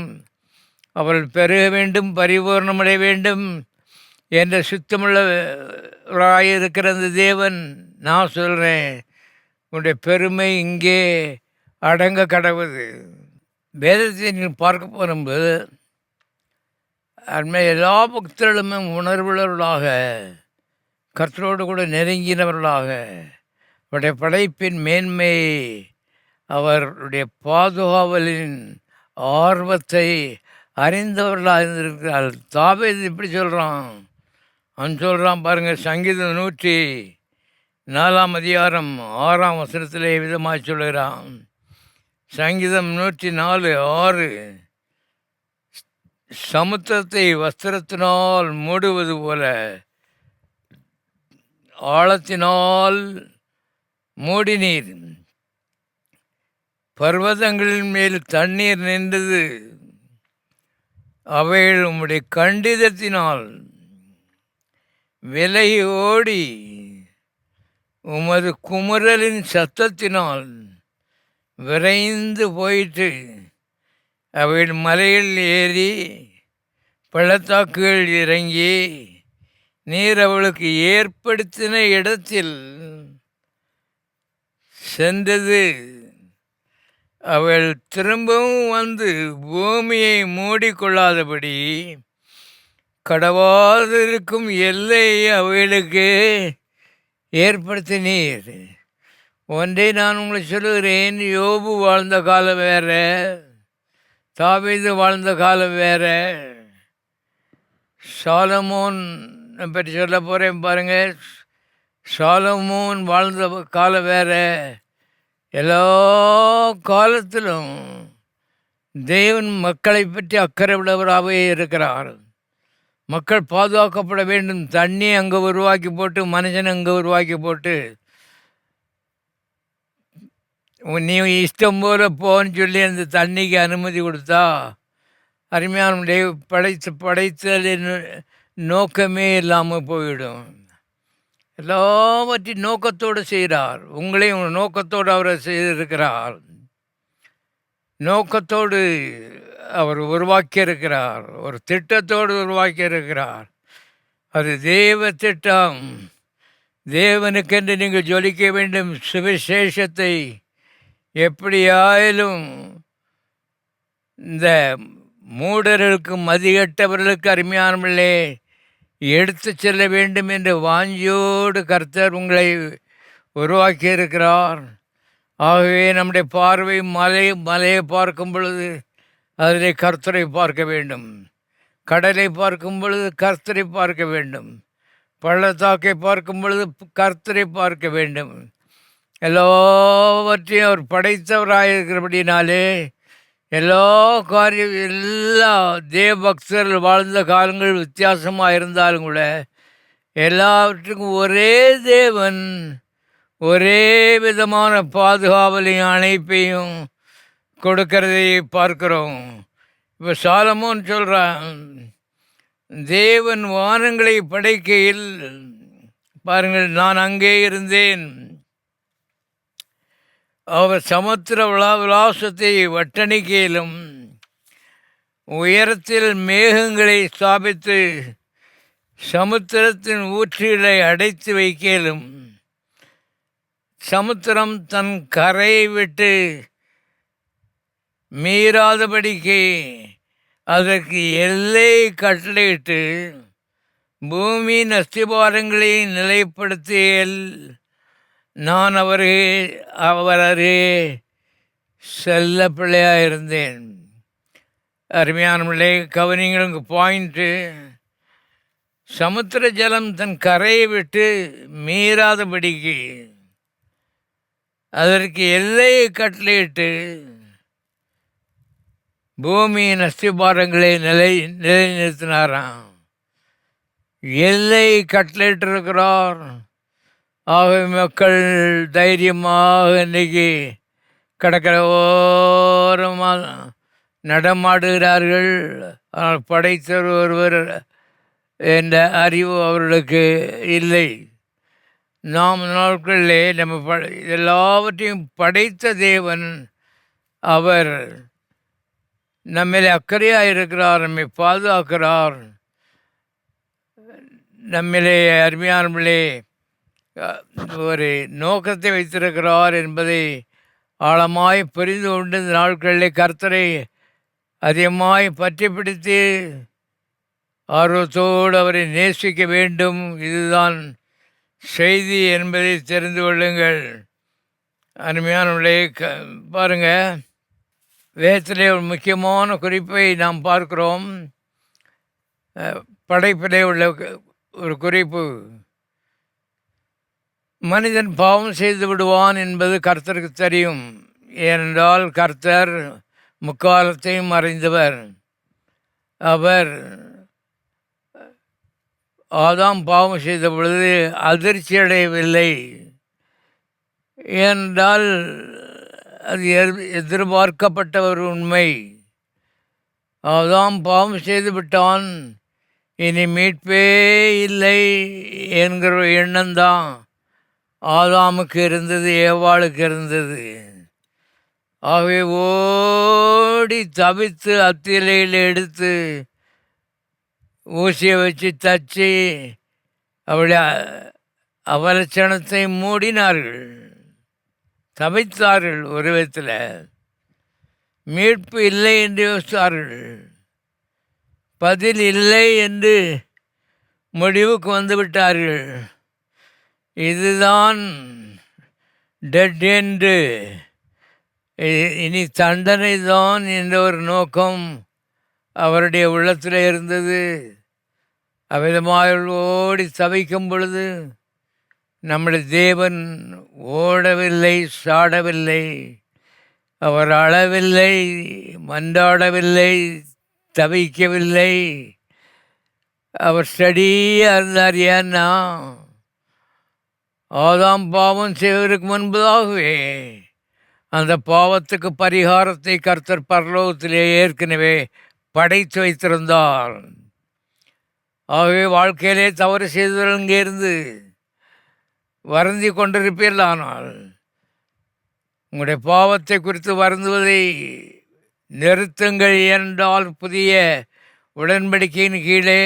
அவள் பெருக வேண்டும், பரிபூர்ணமடைய வேண்டும் என்ற சுத்தமுள்ளவராக இருக்கிற அந்த தேவன். நான் சொல்கிறேன், உன்னுடைய பெருமை இங்கே அடங்க கடவுது. வேதத்தை நீங்கள் பார்க்க போகும்போது அண்மை எல்லா பக்தர்களுமே உணர்வுள்ளவர்களாக, கர்த்தரோடு கூட நெருங்கினவர்களாக, அவருடைய படைப்பின் மேன்மை, அவருடைய பாதுகாவலின் ஆர்வத்தை அறிந்தவர்களாக இருந்திருக்கிறார். தாவீது இப்படி சொல்கிறான், அவன் சொல்கிறான் பாருங்கள், சங்கீதம் 104 அதிகாரம் 6 வசனத்திலே விதமாக சொல்கிறான். சங்கீதம் 104:6, சமுத்திரத்தை வஸ்திரத்தினால் மூடுவது போல ஆழத்தினால் மூடினீர், பர்வதங்களின் மேல் தண்ணீர் நின்றது, அவைகள் உம்முடைய கண்டிதத்தினால் விலகி ஓடி, உமது குமுறலின் சத்தத்தினால் விரைந்து போயிட்டு, அவைகள் மலைகள் ஏறி பள்ளத்தாக்குகள் இறங்கி நீர் அவளுக்கு ஏற்படுத்தின இடத்தில் சென்றது. அவள் திரும்பவும் வந்து பூமியை மூடிக்கொள்ளாதபடி கடவாதிருக்கும் எல்லை அவளுக்கு ஏற்படுத்தினீர். ஒன்றை நான் உங்களுக்கு சொல்லுகிறேன், யோபு வாழ்ந்த காலம் வேற, தாவீது வாழ்ந்த காலம் வேற, சாலமோன் பற்றி சொல்ல போகிறேன் பாருங்கள். சாலமோன் வாழ்ந்த காலம் வேற. எல்லா காலத்திலும் தேவன் மக்களை பற்றி அக்கறை உள்ளவராகவே இருக்கிறார். மக்கள் பாதுகாக்கப்பட வேண்டும். தண்ணி அங்கே உருவாக்கி போட்டு, மனுஷன் அங்கே உருவாக்கி போட்டு, நீ இஷ்டம் போல போன்னு சொல்லி அந்த தண்ணிக்கு அனுமதி கொடுத்தா அருமையான படைத்தலின் நோக்கமே இல்லாமல் போயிடும். எல்லாவற்றையும் நோக்கத்தோடு செய்கிறார். உங்களையும் நோக்கத்தோடு அவரை செய்திருக்கிறார். நோக்கத்தோடு அவர் உருவாக்கி இருக்கிறார். ஒரு திட்டத்தோடு உருவாக்கி இருக்கிறார். அது தேவ திட்டம். தேவனுக்கென்று நீங்கள் ஜொலிக்க வேண்டும். சுவிசேஷத்தை எப்படியாயிலும் இந்த மூடர்களுக்கு மதிகட்டவர்களுக்கு அருமையானவர்களே எடுத்து செல்ல வேண்டும் என்ற வாஞ்சியோடு கர்த்தர் உங்களை உருவாக்கி இருக்கிறார். ஆகவே நம்முடைய பார்வை மலையை பார்க்கும் பொழுது அதிலே கர்த்தரை பார்க்க வேண்டும். கடலை பார்க்கும் பொழுது கர்த்தரை பார்க்க வேண்டும். பள்ளத்தாக்கை பார்க்கும் பொழுது கர்த்தரை பார்க்க வேண்டும். எல்லாவற்றையும் அவர் படைத்தவராயிருக்கிறபடினாலே எல்லா தேவபக்தர்கள் வாழ்ந்த காலங்கள் வித்தியாசமாக இருந்தாலும் கூட எல்லாவற்றுக்கும் ஒரே தேவன் ஒரே விதமான பாதுகாவலையும் அணைப்பையும் கொடுக்கறதை பார்க்கிறோம். இப்போ சாலமோன் சொல்கிறான், தேவன் வானங்களை படைக்கையில் பாருங்கள், நான் அங்கே இருந்தேன். அவர் சமுத்திர விலாசத்தை வட்டணிக்கையிலும் உயரத்தில் மேகங்களை ஸ்தாபித்து சமுத்திரத்தின் ஊற்றுகளை அடைத்து வைக்கலும் சமுத்திரம் தன் கரையை விட்டு மீறாதபடிக்கு அதற்கு எல்லை கட்டளையிட்டு பூமியின் அஸ்திபாரங்களை நிலைப்படுத்தியல் நான் அவரே செல்ல பிள்ளையாக இருந்தேன். அருமையானவர்களே, கவனிங்களுக்கு பாயிண்ட்டு, சமுத்திர ஜலம் தன் கரையை விட்டு மீறாதபடிக்கு அதற்கு எல்லையை கட்டளையிட்டு பூமியின் அஸ்திபாரங்களை நிலைநிறுத்தினாராம். எல்லை கட்டளையிட்டிருக்கிறார். ஆகவே மக்கள் தைரியமாக இன்றைக்கி கடற்கரை ஓரமாக நடமாடுகிறார்கள். ஆனால் படைத்தவர் ஒருவர் என்ற அறிவு அவர்களுக்கு இல்லை. நாம் நாட்களிலே நம்ம எல்லாவற்றையும் படைத்த தேவன் அவர் நம்மளே அக்கறையாக இருக்கிறார், நம்மை பாதுகாக்கிறார். நம்மளே அருமையானவர்களே ஒரு நோக்கத்தை வைத்திருக்கிறார் என்பதை ஆழமாய் புரிந்து கொண்டு இந்த நாட்களிலே கர்த்தரை அதிகமாய் பற்றி பிடித்து ஆர்வத்தோடு அவரை நேசிக்க வேண்டும். இதுதான் செய்தி என்பதை தெரிந்து கொள்ளுங்கள். அருமையானவர்களே, பாருங்கள், வேதத்திலே ஒரு முக்கியமான குறிப்பை நாம் பார்க்கிறோம். படைப்பிலே உள்ள ஒரு குறிப்பு, மனிதன் பாவம் செய்து விடுவான் என்பது கர்த்தருக்கு தெரியும். ஏனென்றால் கர்த்தர் முக்காலத்தையும் அறிந்தவர். அவர் ஆதாம் பாவம் செய்த பொழுது அதிர்ச்சி அடையவில்லை. ஏனென்றால் அது எதிர்பார்க்கப்பட்ட ஒரு உண்மை. ஆதாம் பாவம் செய்து விட்டான், இனி மீட்பே இல்லை என்கிற எண்ணம்தான் ஆதாமுக்கு இருந்தது, ஏவாளுக்கு இருந்தது. ஆகவே ஓடி தவித்து அத்திலையில் எடுத்து ஊசியை வச்சு தச்சு அவளுடைய அவலட்சணத்தை மூடினார்கள், சமைத்தார்கள். ஒரு விதத்தில் மீட்பு இல்லை என்று யோசித்தார்கள், பதில் இல்லை என்று முடிவுக்கு வந்துவிட்டார்கள். இதுதான் டெட் என்று, இனி தண்டனை தான் என்ற ஒரு நோக்கம் அவருடைய உள்ளத்தில் இருந்தது. அவ்விதமாக ஓடி தவிக்கும் பொழுது நம்முடைய தேவன் ஓடவில்லை, சாடவில்லை, அவர் அழவில்லை, மன்றாடவில்லை, தவிக்கவில்லை. அவர் ஸ்டடியாக இருந்தார். ஏன்னா ஆதாம் பாவம் செய்வதற்கு முன்பதாகவே அந்த பாவத்துக்கு பரிகாரத்தை கர்த்தர் பரலோகத்திலே ஏற்கனவே படைத்து வைத்திருந்தார். ஆகவே வாழ்க்கையிலே தவறு செய்தவர்கள் இங்கே இருந்து வருந்தி கொண்டிருப்பீர்கள். ஆனால் உங்களுடைய பாவத்தை குறித்து வருந்துவதை நிறுத்துங்கள். என்றால் புதிய உடன்படிக்கையின் கீழே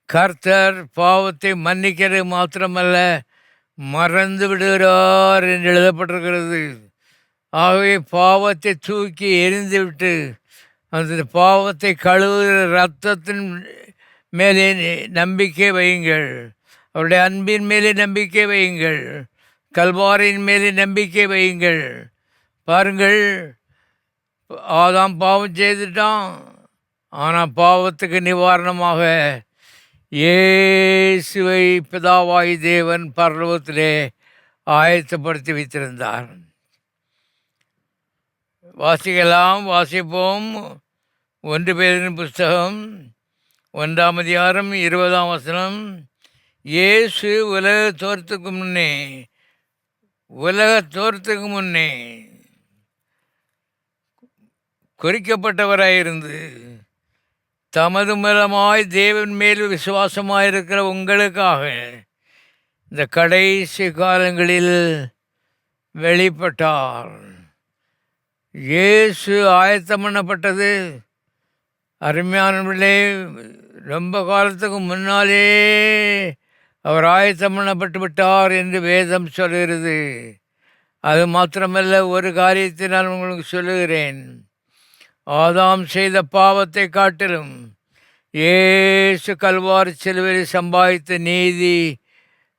கர்த்தர் பாவத்தை மன்னிக்கிறது மாத்திரமல்ல, மறந்து விடுகிறார் என்று எழுதப்பட்டிருக்கிறது. ஆகவே பாவத்தை தூக்கி எரிந்துவிட்டு அந்த பாவத்தை கழுவுகிற இரத்தத்தின் மேலே நம்பிக்கை வையுங்கள். அவருடைய அன்பின் மேலே நம்பிக்கை வையுங்கள். கல்வாரியின் மேலே நம்பிக்கை வையுங்கள். பாருங்கள், ஆதாம் பாவம் செய்துட்டான். ஆனால் பாவத்துக்கு நிவாரணமாக இயேசுவை பிதாவாய் தேவன் பரலோகத்திலே ஆயத்தப்படுத்தி வைத்திருந்தார். வாசிப்போம். 1 பேரின் புஸ்தகம் 1ஆம் அதிகாரம் 20ஆம் வசனம். இயேசு உலக தோற்றத்துக்கு முன்னே குறிக்கப்பட்டவராயிருந்து தமது மூலமாய் தேவன் மேல் விசுவாசமாயிருக்கிற உங்களுக்காக இந்த கடைசி காலங்களில் வெளிப்பட்டார். இயேசு ஆயத்தம் பண்ணப்பட்டது அருமையானவர்களே, ரொம்ப காலத்துக்கு முன்னாலே அவர் ஆயத்தம் பண்ணப்பட்டு விட்டார் என்று வேதம் சொல்கிறது. அது மாத்திரமல்ல, ஒரு காரியத்தை நான் உங்களுக்கு சொல்லுகிறேன். ஆதாம் செய்த பாவத்தை காட்டிலும் இயேசு கல்வாரி சிலுவையில் சம்பாதித்த நீதி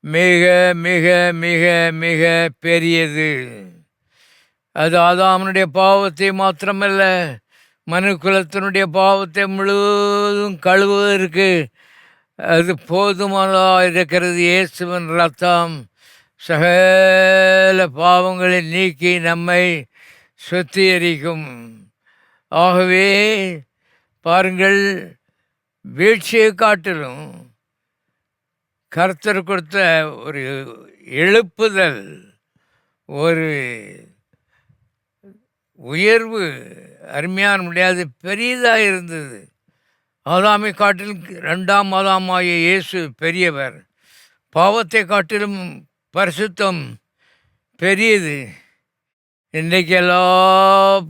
மிக மிக மிக மிக பெரியது. அது ஆதாமனுடைய பாவத்தை மாத்திரமல்ல, மனு குலத்தினுடைய பாவத்தை முழுவதும் கழுவுவதற்கு அது போதுமானதாக இருக்கிறது. இயேசுவின் ரத்தம் சகல பாவங்களை நீக்கி நம்மை சுத்திகரிக்கும். ஆகவே பாருங்கள், வீழ்ச்சியை காட்டிலும் கர்த்தர் கொடுத்த ஒரு எழுப்புதல், ஒரு உயர்வு அருமையான முடியாது பெரியதாக இருந்தது. ஆதாமை காட்டிலும் 2ஆம் ஆதாமாகிய இயேசு பெரியவர். பாவத்தை காட்டிலும் பரிசுத்தம் பெரியது. இன்றைக்கு எல்லா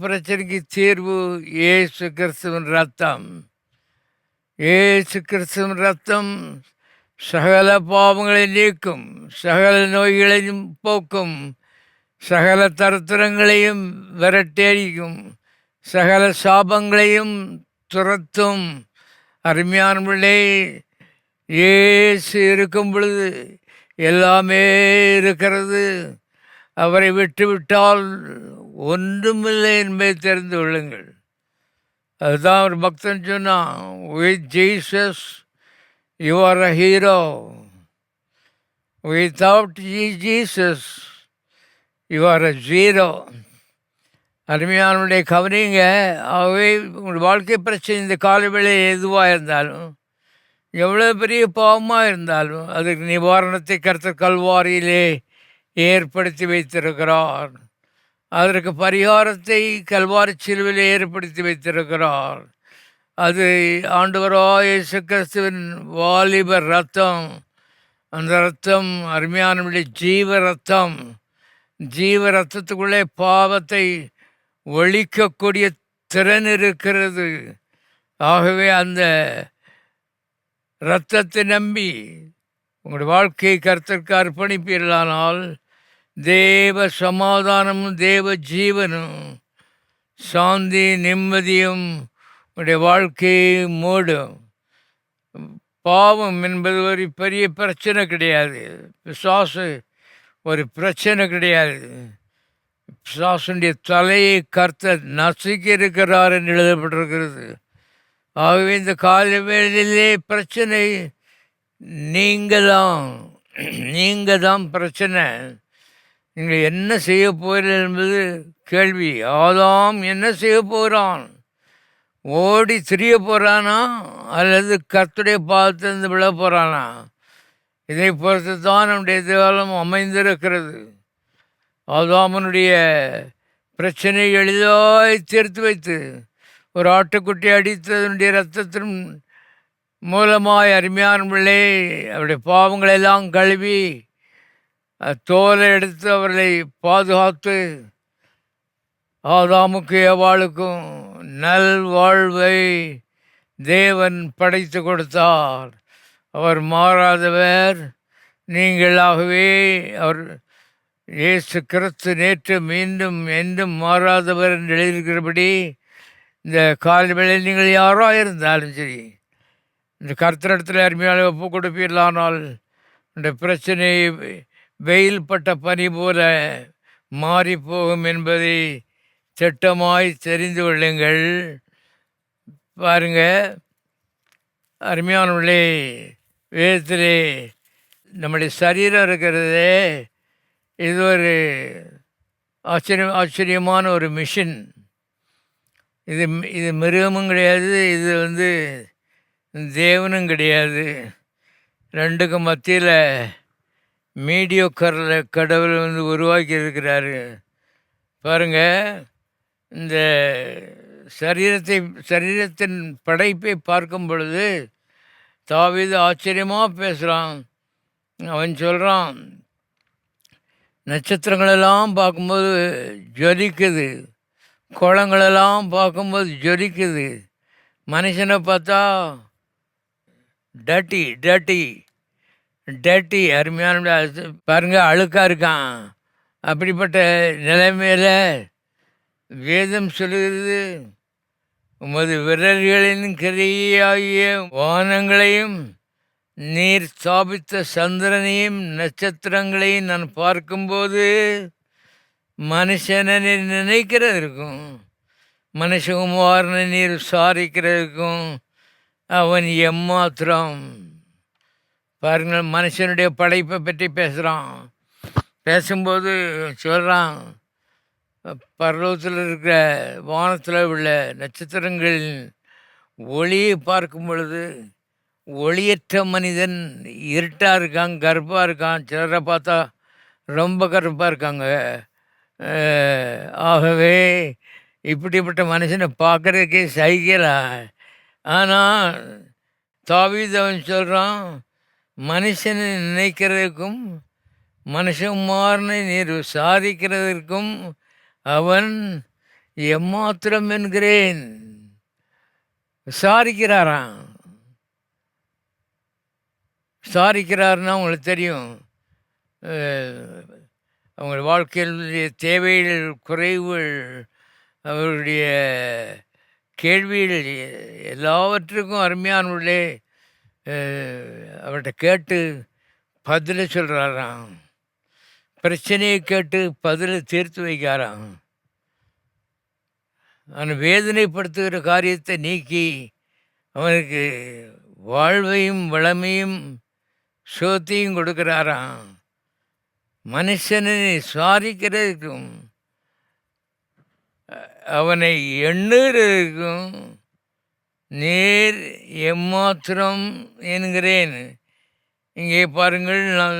பிரச்சனைக்கு தீர்வு இயேசு கிறிஸ்துவின் ரத்தம். இயேசு கிறிஸ்துவின் ரத்தம் சகல பாவங்களை நீக்கும், சகல நோய்களையும் போக்கும், சகல தரித்திரங்களையும் விரட்டடிக்கும், சகல சாபங்களையும் துரத்தும். அருமையானவர்களே, இயேசு இருக்கும் பொழுது எல்லாமே இருக்கிறது. அவரை விட்டுவிட்டால் ஒன்றுமில்லை என்பதை தெரிந்து கொள்ளுங்கள். அதுதான் ஒரு பக்தன் சொன்னான், with Jesus you are a hero, without Jesus you are a zero. அருமையானுடைய கவனிங்க. ஆகவே உங்கள் வாழ்க்கை பிரச்சனை இந்த காலவேளை எதுவாக இருந்தாலும், எவ்வளோ பெரிய பாவமாக இருந்தாலும், அதுக்கு நிவாரணத்தை கர்த்தர் கல்வாரியிலே ஏற்படுத்தி வைத்திருக்கிறார். அதற்கு பரிகாரத்தை கல்வாரி சிலுவையில் ஏற்படுத்தி வைத்திருக்கிறார். அது ஆண்டவராகிய இயேசு கிறிஸ்துவின் வாலிப ரத்தம். அந்த ரத்தம் அருமையானவருடைய ஜீவ ரத்தம். ஜீவ ரத்தத்துக்குள்ளே பாவத்தை ஒழிக்கக்கூடிய திறன் இருக்கிறது. ஆகவே அந்த இரத்தத்தை நம்பி உங்களுடைய வாழ்க்கையை கர்த்தருக்கு அர்ப்பணிப்பீர்களானால் தேவ சமாதானமும் தேவ ஜீவனும் சாந்தி நிம்மதியும் உங்களுடைய வாழ்க்கையை மூடும். பாவம் என்பது ஒரு பெரிய பிரச்சனை கிடையாது. பிசாசு ஒரு பிரச்சனை கிடையாது. பிசாசுடைய தலையை கர்த்தர் நசுக்கி இருக்கிறார் என்று எழுதப்பட்டிருக்கிறது. ஆகவே இந்த கால வேளையிலே பிரச்சனை நீங்கள் தான் பிரச்சனை. நீங்கள் என்ன செய்ய போகிறீர்கள் என்பது கேள்வி. ஆதாம் என்ன செய்ய போகிறான்? ஓடி திரிய போகிறானா அல்லது கர்த்தருடைய பாதத்திலிருந்து விழ போகிறானா? இதை பொறுத்து தான் நம்முடைய எதிர்காலம் அமைந்திருக்கிறது. ஆதாமனுடைய பிரச்சனை எளிதாய் தீர்த்து வைத்து ஒரு ஆட்டுக்குட்டி அடித்ததனுடைய இரத்தத்தின் மூலமாய் அருமையானவர்களே அவருடைய பாவங்களெல்லாம் கழுவி தோலை எடுத்து அவர்களை பாதுகாத்து ஆதாமுக்கு ஏவாளுக்கும் நல் வாழ்வை தேவன் படைத்து கொடுத்தார். அவர் மாறாதவர். நீங்களாகவே அவர் இயேசு கிறிஸ்து நேற்று மீண்டும் என்றும் மாறாதவர் என்று எழுதியிருக்கிறபடி இந்த காலவேளை நீங்கள் யாராக இருந்தாலும் சரி இந்த கர்த்தரிடத்தில் அருமையாக ஒப்பு கொடுப்பீர்களானால் இந்த பிரச்சனை வெயில் பட்ட பனி போல மாறிப்போகும் என்பதை திட்டமாய் தெரிந்து கொள்ளுங்கள். பாருங்க அருமையானவர்களே, வேதத்திலே நம்முடைய சரீரம் இருக்கிறதே இது ஒரு ஆச்சரியமான ஒரு மிஷின். இது மிருகமும் கிடையாது, இது தேவனும் கிடையாது. ரெண்டுக்கும் மத்தியில் மீடியோக்கரில் கடவுள் உருவாக்கி இருக்கிறாரு. பாருங்கள், இந்த சரீரத்தின் படைப்பை பார்க்கும் பொழுது தாவீது ஆச்சரியமாக பேசுகிறான். அவன் சொல்கிறான், நட்சத்திரங்களெல்லாம் பார்க்கும்போது ஜொலிக்குது, குளங்களெல்லாம் பார்க்கும்போது ஜொலிக்குது. மனுஷனை பார்த்தா டட்டி அருமையான பாருங்கள் அழுக்காக இருக்கான். அப்படிப்பட்ட நிலைமையில் வேதம் சொல்லுகிறது, உமது விரல்களின் கிரியாகிய வானங்களையும் நீர் ஸ்தாபித்த சந்திரனையும் நட்சத்திரங்களையும் நான் பார்க்கும்போது மனுஷனை நினைக்கிறதற்கும் மனுஷகுமாரனை நீர் விசாரிக்கிறதுக்கும் அவன் எம்மாத்திரம். பாருங்கள், மனுஷனுடைய படைப்பை பற்றி பேசும்போது சொல்கிறான், பரலோகத்தில் இருக்கிற வானத்தில் உள்ள நட்சத்திரங்களின் ஒளியை பார்க்கும் பொழுது ஒளியற்ற மனிதன் இருட்டாக இருக்கான், கருப்பாக இருக்கான். சிலரை பார்த்தா ரொம்ப கருப்பாக இருக்காங்க. ஆகவே இப்படிப்பட்ட மனுஷனை பார்க்குறதுக்கே சகிக்கலாம். ஆனால் தாவீது அவன் சொல்கிறான், மனுஷனை நினைக்கிறதுக்கும் மனுஷகுமாரனை நீர் விசாரிக்கிறதற்கும் அவன் எம்மாத்திரம் என்கிறேன். விசாரிக்கிறார்னா உங்களுக்கு தெரியும், அவங்க வாழ்க்கையினுடைய தேவைகள், குறைவுகள், அவருடைய கேள்விகள் எல்லாவற்றுக்கும் அருமையானவர்களே அவர்கிட்ட கேட்டு பதிலை சொல்கிறாராம். பிரச்சனையை கேட்டு பதிலை தீர்த்து வைக்கிறாராம். அவன் வேதனைப்படுத்துகிற காரியத்தை நீக்கி அவனுக்கு வாழ்வையும் வளமையும் சோத்தையும் கொடுக்கிறாராம். மனுஷனை விசாரிக்கிறதுக்கும் அவனை எண்ணுகிறதுக்கும் நேர் எம்மாத்திரம் என்கிறேன். இங்கே பாருங்கள், நான்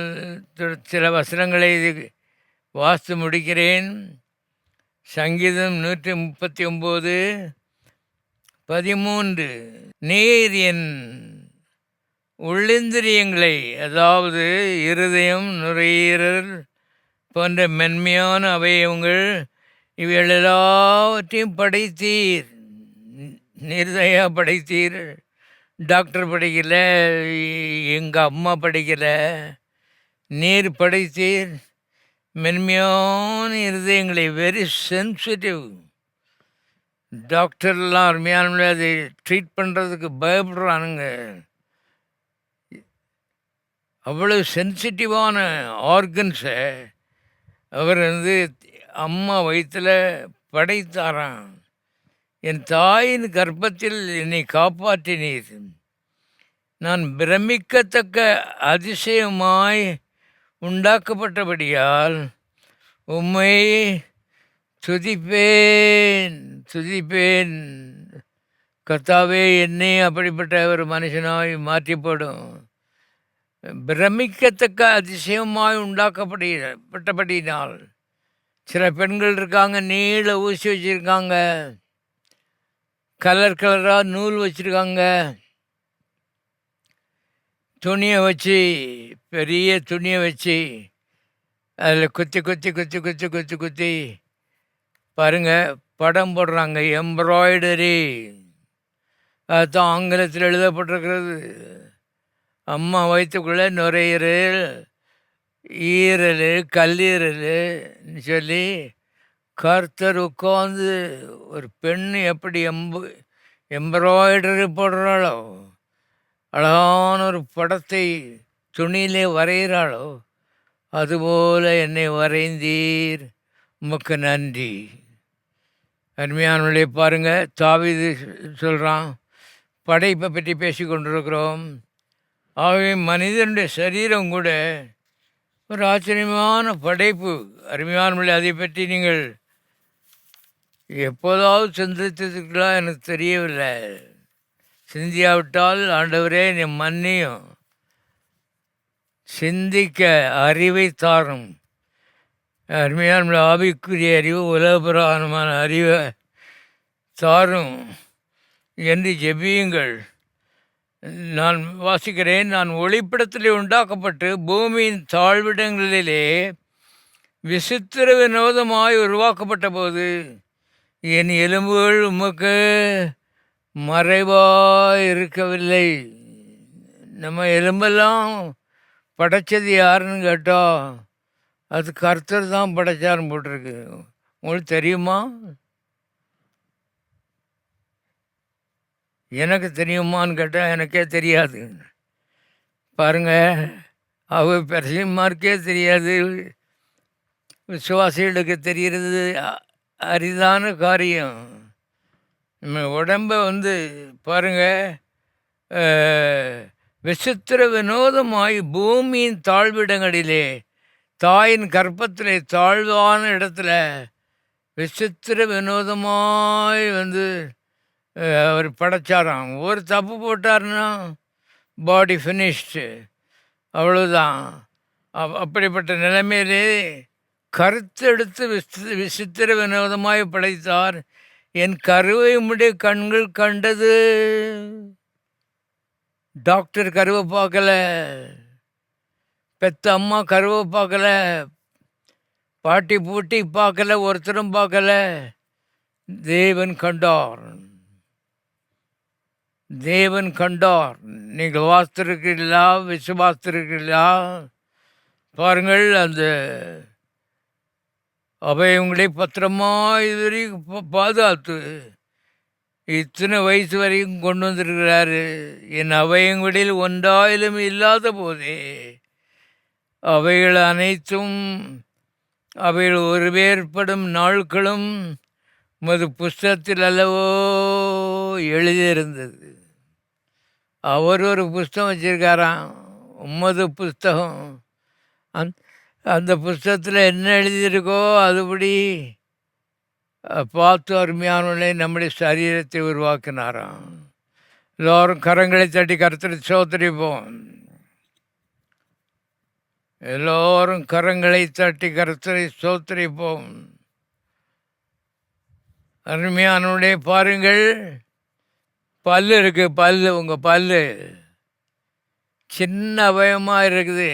சில வசனங்களை வாசித்து முடிக்கிறேன். சங்கீதம் 139:13. நீர் என் உள்ளிந்திரியங்களை, அதாவது இருதயம், நுரையீரல் போன்ற மென்மையான அவயவங்கள் இவைகள் எல்லாவற்றையும் படைத்தீர். நிர்தயா படைத்தீர். டாக்டர் படிக்கல, எங்கள் அம்மா படிக்கல. நீர் படைத்தீர் மென்மையான இருதயங்களை, வெரி சென்சிட்டிவ். டாக்டர்லாம் அருமையான அதை ட்ரீட் பண்ணுறதுக்கு பயப்படுறானுங்க. அவ்வளோ சென்சிட்டிவான ஆர்கன்ஸை அவர் அம்மா வயிற்றில் படைத்தாராம். என் தாயின் கர்ப்பத்தில் என்னை காப்பாற்றினீர். நான் பிரமிக்கத்தக்க அதிசயமாய் உண்டாக்கப்பட்டபடியால் உம்மை துதிப்பேன் துதிப்பேன். கர்த்தாவே, என்னை அப்படிப்பட்ட ஒரு மனுஷனாய் மாற்றிப்படும். பிரமிக்கத்தக்க அதிசயமாய் உண்டாக்கப்பட்டபடினால். சில பெண்கள் இருக்காங்க, நீள ஊசி வச்சுருக்காங்க, கலர் கலராக நூல் வச்சுருக்காங்க, துணியை வச்சு, பெரிய துணியை வச்சு அதில் குத்தி குத்தி குத்தி குத்தி குத்தி குத்தி பாருங்கள் படம் போடுறாங்க. எம்ப்ராய்டரி, அதுதான் ஆங்கிலத்தில் எழுதப்பட்டிருக்கிறது. அம்மா வயிற்றுக்குள்ளே நுரையீரல், ஈரல், கல்லீரல்னு சொல்லி கர்த்தர் உட்காந்து ஒரு பெண் எப்படி எம்ப்ராய்டரி போடுறாளோ, அழகான ஒரு படத்தை துணியிலே வரைகிறாளோ, அதுபோல் என்னை வரைந்தீர், உமக்கு நன்றி. அருமையானவர்களே, பாருங்கள், தாவீது சொல்கிறான், படைப்பை பற்றி பேசி கொண்டிருக்கிறோம். ஆகவே மனிதனுடைய சரீரம் கூட ஒரு ஆச்சரியமான படைப்பு. அருமையானவர்களே, அதை பற்றி நீங்கள் எப்போதாவது சிந்தித்ததுங்களா எனக்கு தெரியவில்லை. சிந்தியாவிட்டால் ஆண்டவரே நீ மன்னியும். சிந்திக்க அறிவை தாரும். அருமையான ஆவிக்குரிய அறிவு, உலகபுராணமான அறிவை தாரும் என்று ஜெபியுங்கள். நான் வாசிக்கிறேன், நான் ஒளிப்படத்திலே உண்டாக்கப்பட்டு பூமியின் தாழ்விடங்களிலே விசித்திர வினோதமாய் உருவாக்கப்பட்ட போது என் எலும்புகள் உமக்கு மறைவாய் இருக்கவில்லை. நம்ம எலும்பெல்லாம் படைச்சது யாருன்னு கேட்டால் அது கர்த்தர் தான் படைச்சாருன்னு போட்டிருக்கு. உங்களுக்கு தெரியுமா? எனக்கு தெரியுமான்னு கேட்டால் எனக்கே தெரியாது. பாருங்கள், அவர் பெருசிமாருக்கே தெரியாது, விசுவாசிகளுக்கு தெரிகிறது அரிதான காரியம். நம்ம உடம்பை பாருங்கள், விசித்திர வினோதமாய் பூமியின் தாழ்விடங்களிலே, தாயின் கர்ப்பத்திலே தாழ்வான இடத்துல விசித்திர வினோதமாய் அவர் படைச்சாராம். ஒரு தப்பு போட்டார்னா பாடி ஃபினிஷ்டு, அவ்வளோதான். அப்படிப்பட்ட நிலைமையிலே கருத்தெடுத்து விசித்திர வினோதமாய் படைத்தார். என் கருவை உம்முடைய கண்கள் கண்டது. டாக்டர் கருவை பார்க்கல, பெத்த அம்மா கருவை பார்க்கல, பாட்டி பூட்டி பார்க்கல, ஒருத்தரும் பார்க்கல. தேவன் கண்டார், தேவன் கண்டார். நீங்கள் வாசித்திருக்கிறீர்களா? விசுவாசித்திருக்கிறீர்களா? பாருங்கள், அந்த அவயவங்களை பத்திரமா இதுவரைக்கும் பாதுகாத்து இத்தனை வயசு வரைக்கும் கொண்டு வந்திருக்கிறாரு. என் அவயங்களில் ஒன்றாயிலும் இல்லாத போதே அவைகள் அனைத்தும், அவைகள் ஒருவேற்படும் நாட்களும் உமது புஸ்தகத்தில் அல்லவோ எழுதியிருந்தது. அவர் ஒரு புஸ்தகம் வச்சிருக்காராம், உமது புஸ்தகம். அந்த புஸ்தகத்தில் என்ன எழுதியிருக்கோ அதுபடி பார்த்து அருமையானவர்களே நம்முடைய சரீரத்தை உருவாக்கினாராம். எல்லோரும் கரங்களை தட்டி கர்த்தரை ஸ்தோத்திரிப்போம். எல்லோரும் கரங்களை தட்டி கர்த்தரை ஸ்தோத்திரிப்போம். அருமையானவர்களே, பாருங்கள், பல் இருக்குது, பல், உங்கள் பல் சின்ன அவயமாக இருக்குது.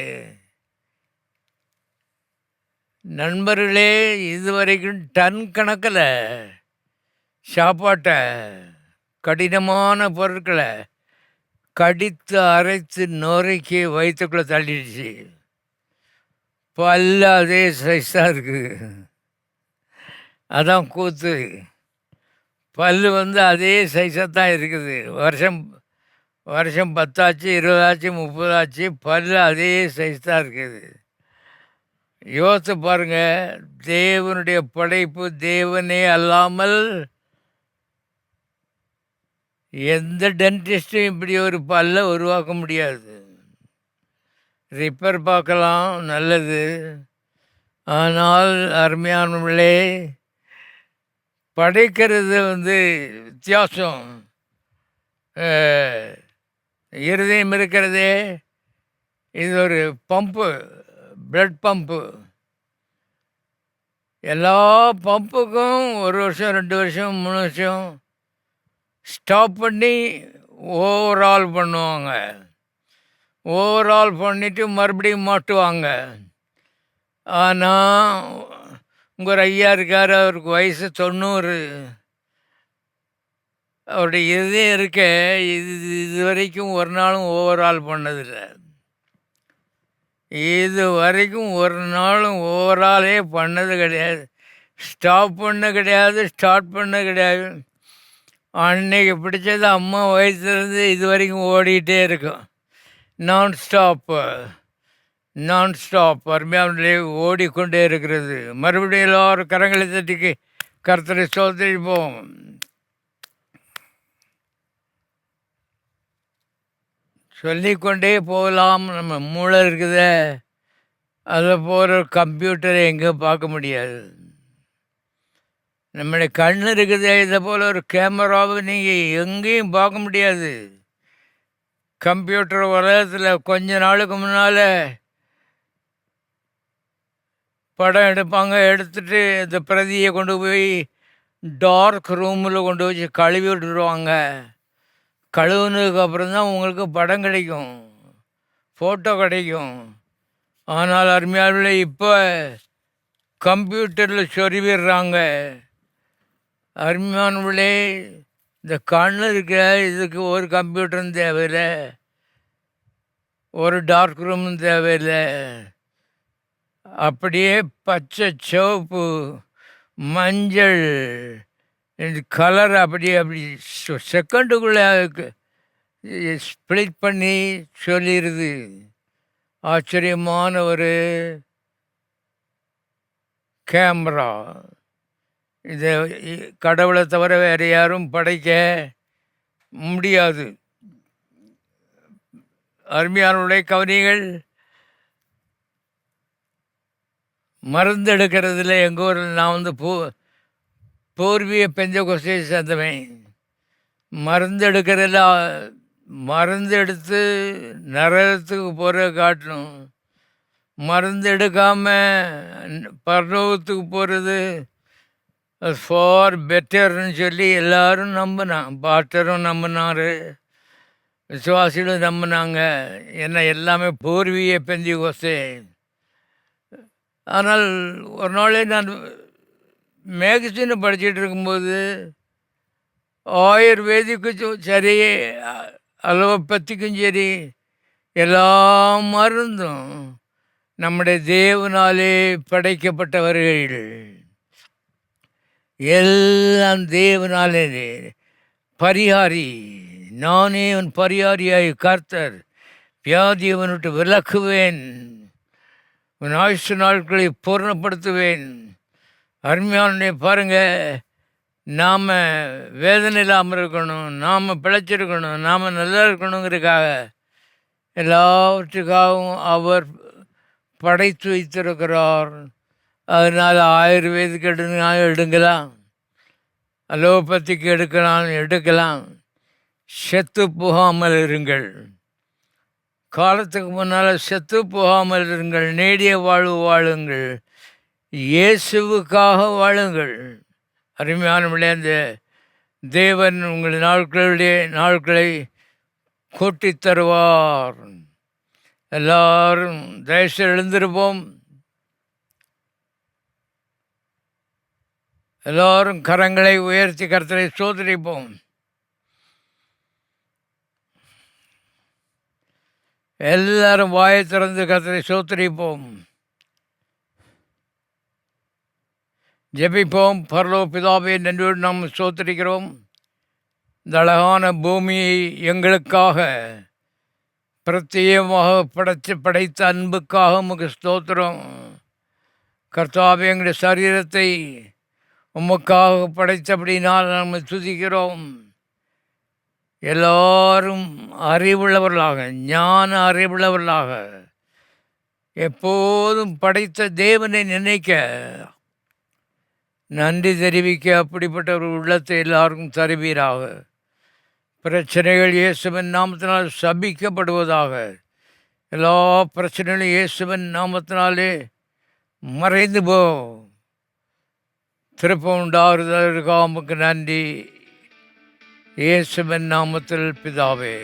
நண்பர்களே, இதுவரைக்கும் டன் கணக்கில் சாப்பாட்டை, கடினமான பொருட்களை கடித்து அரைத்து நொறுக்கி வயிற்றுக்குள்ளே தள்ளிடுச்சு. பல்லு அதே சைஸாக இருக்குது. அதான் கூத்து. பல்லு அதே சைஸாக தான் இருக்குது. வருஷம் வருஷம் 10 ஆச்சு, 20 ஆச்சு, 30 ஆச்சு, பல்லு அதே சைஸ் தான் இருக்குது. யோசித்து பாருங்க, தேவனுடைய படைப்பு. தேவனே அல்லாமல் எந்த டென்டிஸ்ட்டும் இப்படி ஒரு பல்லை உருவாக்க முடியாது. ரிப்பேர் பார்க்கலாம், நல்லது. ஆனால் அருமையானவர்களே, படைக்கிறது வித்தியாசம். இருதயம் இருக்கிறதே, இது ஒரு பம்பு, பிளட் பம்பு. எல்லா பம்புக்கும் 1 வருஷம், 2 வருஷம், 3 வருஷம் ஸ்டாப் பண்ணி ஓவரால் பண்ணுவாங்க. ஓவரால் பண்ணிவிட்டு மறுபடியும் மாட்டுவாங்க. ஆனால் உங்கள் ஐயா இருக்கார், அவருக்கு வயசு 90. அவருடைய இதயம் இருக்க இது வரைக்கும் ஒரு நாளும் ஓவரால் பண்ணதில்லை. இது வரைக்கும் ஒரு நாளும் ஓவராலே பண்ணது கிடையாது. ஸ்டாப் பண்ண கிடையாது, ஸ்டார்ட் பண்ண கிடையாது. அன்னைக்கு பிடிச்சது அம்மா வயசுலேருந்து இது வரைக்கும் ஓடிக்கிட்டே இருக்கும். நான் ஸ்டாப் அருமையானே ஓடிக்கொண்டே இருக்கிறது. மறுபடியும் எல்லாரும் கரங்களை தட்டிக்கு கர்த்தரை ஸ்தோத்திரிப்போம். சொல்லிக்கொண்டே போகலாம். நம்ம மூளை இருக்குதே, அதை போகிற கம்ப்யூட்டரை எங்கேயும் பார்க்க முடியாது. நம்முடைய கண் இருக்குதே, இதை போல் ஒரு கேமராவை நீங்கள் எங்கேயும் பார்க்க முடியாது. கம்ப்யூட்டர் உலகத்தில் கொஞ்ச நாளுக்கு முன்னால் படம் எடுப்பாங்க. எடுத்துகிட்டு இந்த பிரதியை கொண்டு போய் டார்க் ரூமில் கொண்டு வச்சு கழுவி விட்டுருவாங்க. கழுவுனதுக்கப்புறம் தான் உங்களுக்கு படம் கிடைக்கும், ஃபோட்டோ கிடைக்கும். ஆனால் அருமையாளர்களே, இப்போ கம்ப்யூட்டரில் சொருவிடுறாங்க. அருமையானவர்களே, இந்த கண்ணு இருக்கிற இதுக்கு ஒரு கம்ப்யூட்டரும் தேவையில்லை, ஒரு டார்க் ரூமும் தேவையில்லை. அப்படியே பச்சை, சிவப்பு, மஞ்சள் கலர் அப்படி செகண்டுக்குள்ளே ஸ்ப்ளிட் பண்ணி சொல்லிடுது. ஆச்சரியமான ஒரு கேமரா. இதை கடவுளை தவிர வேறு யாரும் படைக்க முடியாது. அருமையானவருடைய கவனிகள். மருந்து எடுக்கிறதுல எங்கள் ஊரில் நான் பூர்வீக பெந்தகோஸ்தை சேர்ந்தவன். மருந்து எடுக்கிறதில்ல, மருந்து எடுத்து நரகத்துக்கு போகிற காட்டணும். மருந்து எடுக்காமல் பரலோகத்துக்கு போகிறது ஃபார் பெட்டர்னு சொல்லி எல்லோரும் நம்பினான். பாஸ்டரும் நம்பினார், விசுவாசிகளும் நம்பினாங்க. என்ன எல்லாமே பூர்வீக பெந்தகோஸ்தை. ஆனால் ஒரு நாளே நான் மேகசினை படிச்சுட்டு இருக்கும்போது ஆயுர்வேதிக்கும் சரி, அலோபதிக்கும் சரி, எல்லா மருந்தும் நம்முடைய தேவனாலே படைக்கப்பட்டவர்கள். எல்லாம் தேவனாலே. பரிகாரி, நானே உன் பரிகாரியாய் கர்த்தர், வியாதியை விட்டு விலக்குவேன், உன் ஆயுசு நாட்களை பூர்ணப்படுத்துவேன். அருமையான பாருங்கள், நாம் வேதனை இல்லாமல் இருக்கணும், நாம் பிழைச்சிருக்கணும், நாம் நல்லா இருக்கணுங்கிறதுக்காக எல்லாவற்றுக்காகவும் அவர் படைத்து வைத்திருக்கிறார். அதனால் ஆயுர்வேதிக்கு எடுக்கலாம், அலோபதிக்கு எடுக்கலாம். செத்து போகாமல் இருங்கள். காலத்துக்கு முன்னால் செத்து போகாமல் இருங்கள், நீடிய வாழ்வு வாழுங்கள், இயேசுவுக்காக வாழுங்கள். அருமையானவர்களே, அந்த தேவன் உங்கள் நாட்களை கூட்டித் தருவார். எல்லாரும் தயவுசெய்து எழுந்திருப்போம். எல்லோரும் கரங்களை உயர்த்தி கர்த்தரை ஸ்தோத்திரிப்போம். எல்லாரும் வாயை திறந்து கர்த்தரை ஸ்தோத்திரிப்போம், ஜெபிப்போம். பரலோக பிதாவே, நன்றியோடு நாம் ஸ்தோத்திரிக்கிறோம். இந்த அழகான பூமியை எங்களுக்காக பிரத்யேகமாக படைத்த அன்புக்காக உமக்கு ஸ்தோத்திரம். கர்த்தாவே, எங்களுடைய சரீரத்தை உமக்காக படைத்தபடினால் நாம் துதிக்கிறோம். எல்லாரும் அறிவுள்ளவர்களாக, ஞான அறிவுள்ளவர்களாக, எப்போதும் படைத்த தேவனை நினைக்க, நன்றி தெரிவிக்க அப்படிப்பட்ட ஒரு உள்ளத்தை எல்லாருக்கும் தருவீராக. பிரச்சனைகள் இயேசுவின் நாமத்தினால் சபிக்கப்படுவதாக. எல்லா பிரச்சனைகளும் இயேசுவின் நாமத்தினாலே மறைந்து போ. திருப்பம் உண்டாகிறதற்காக உமக்கு நன்றி. இயேசுவின் நாமத்தில் பிதாவே.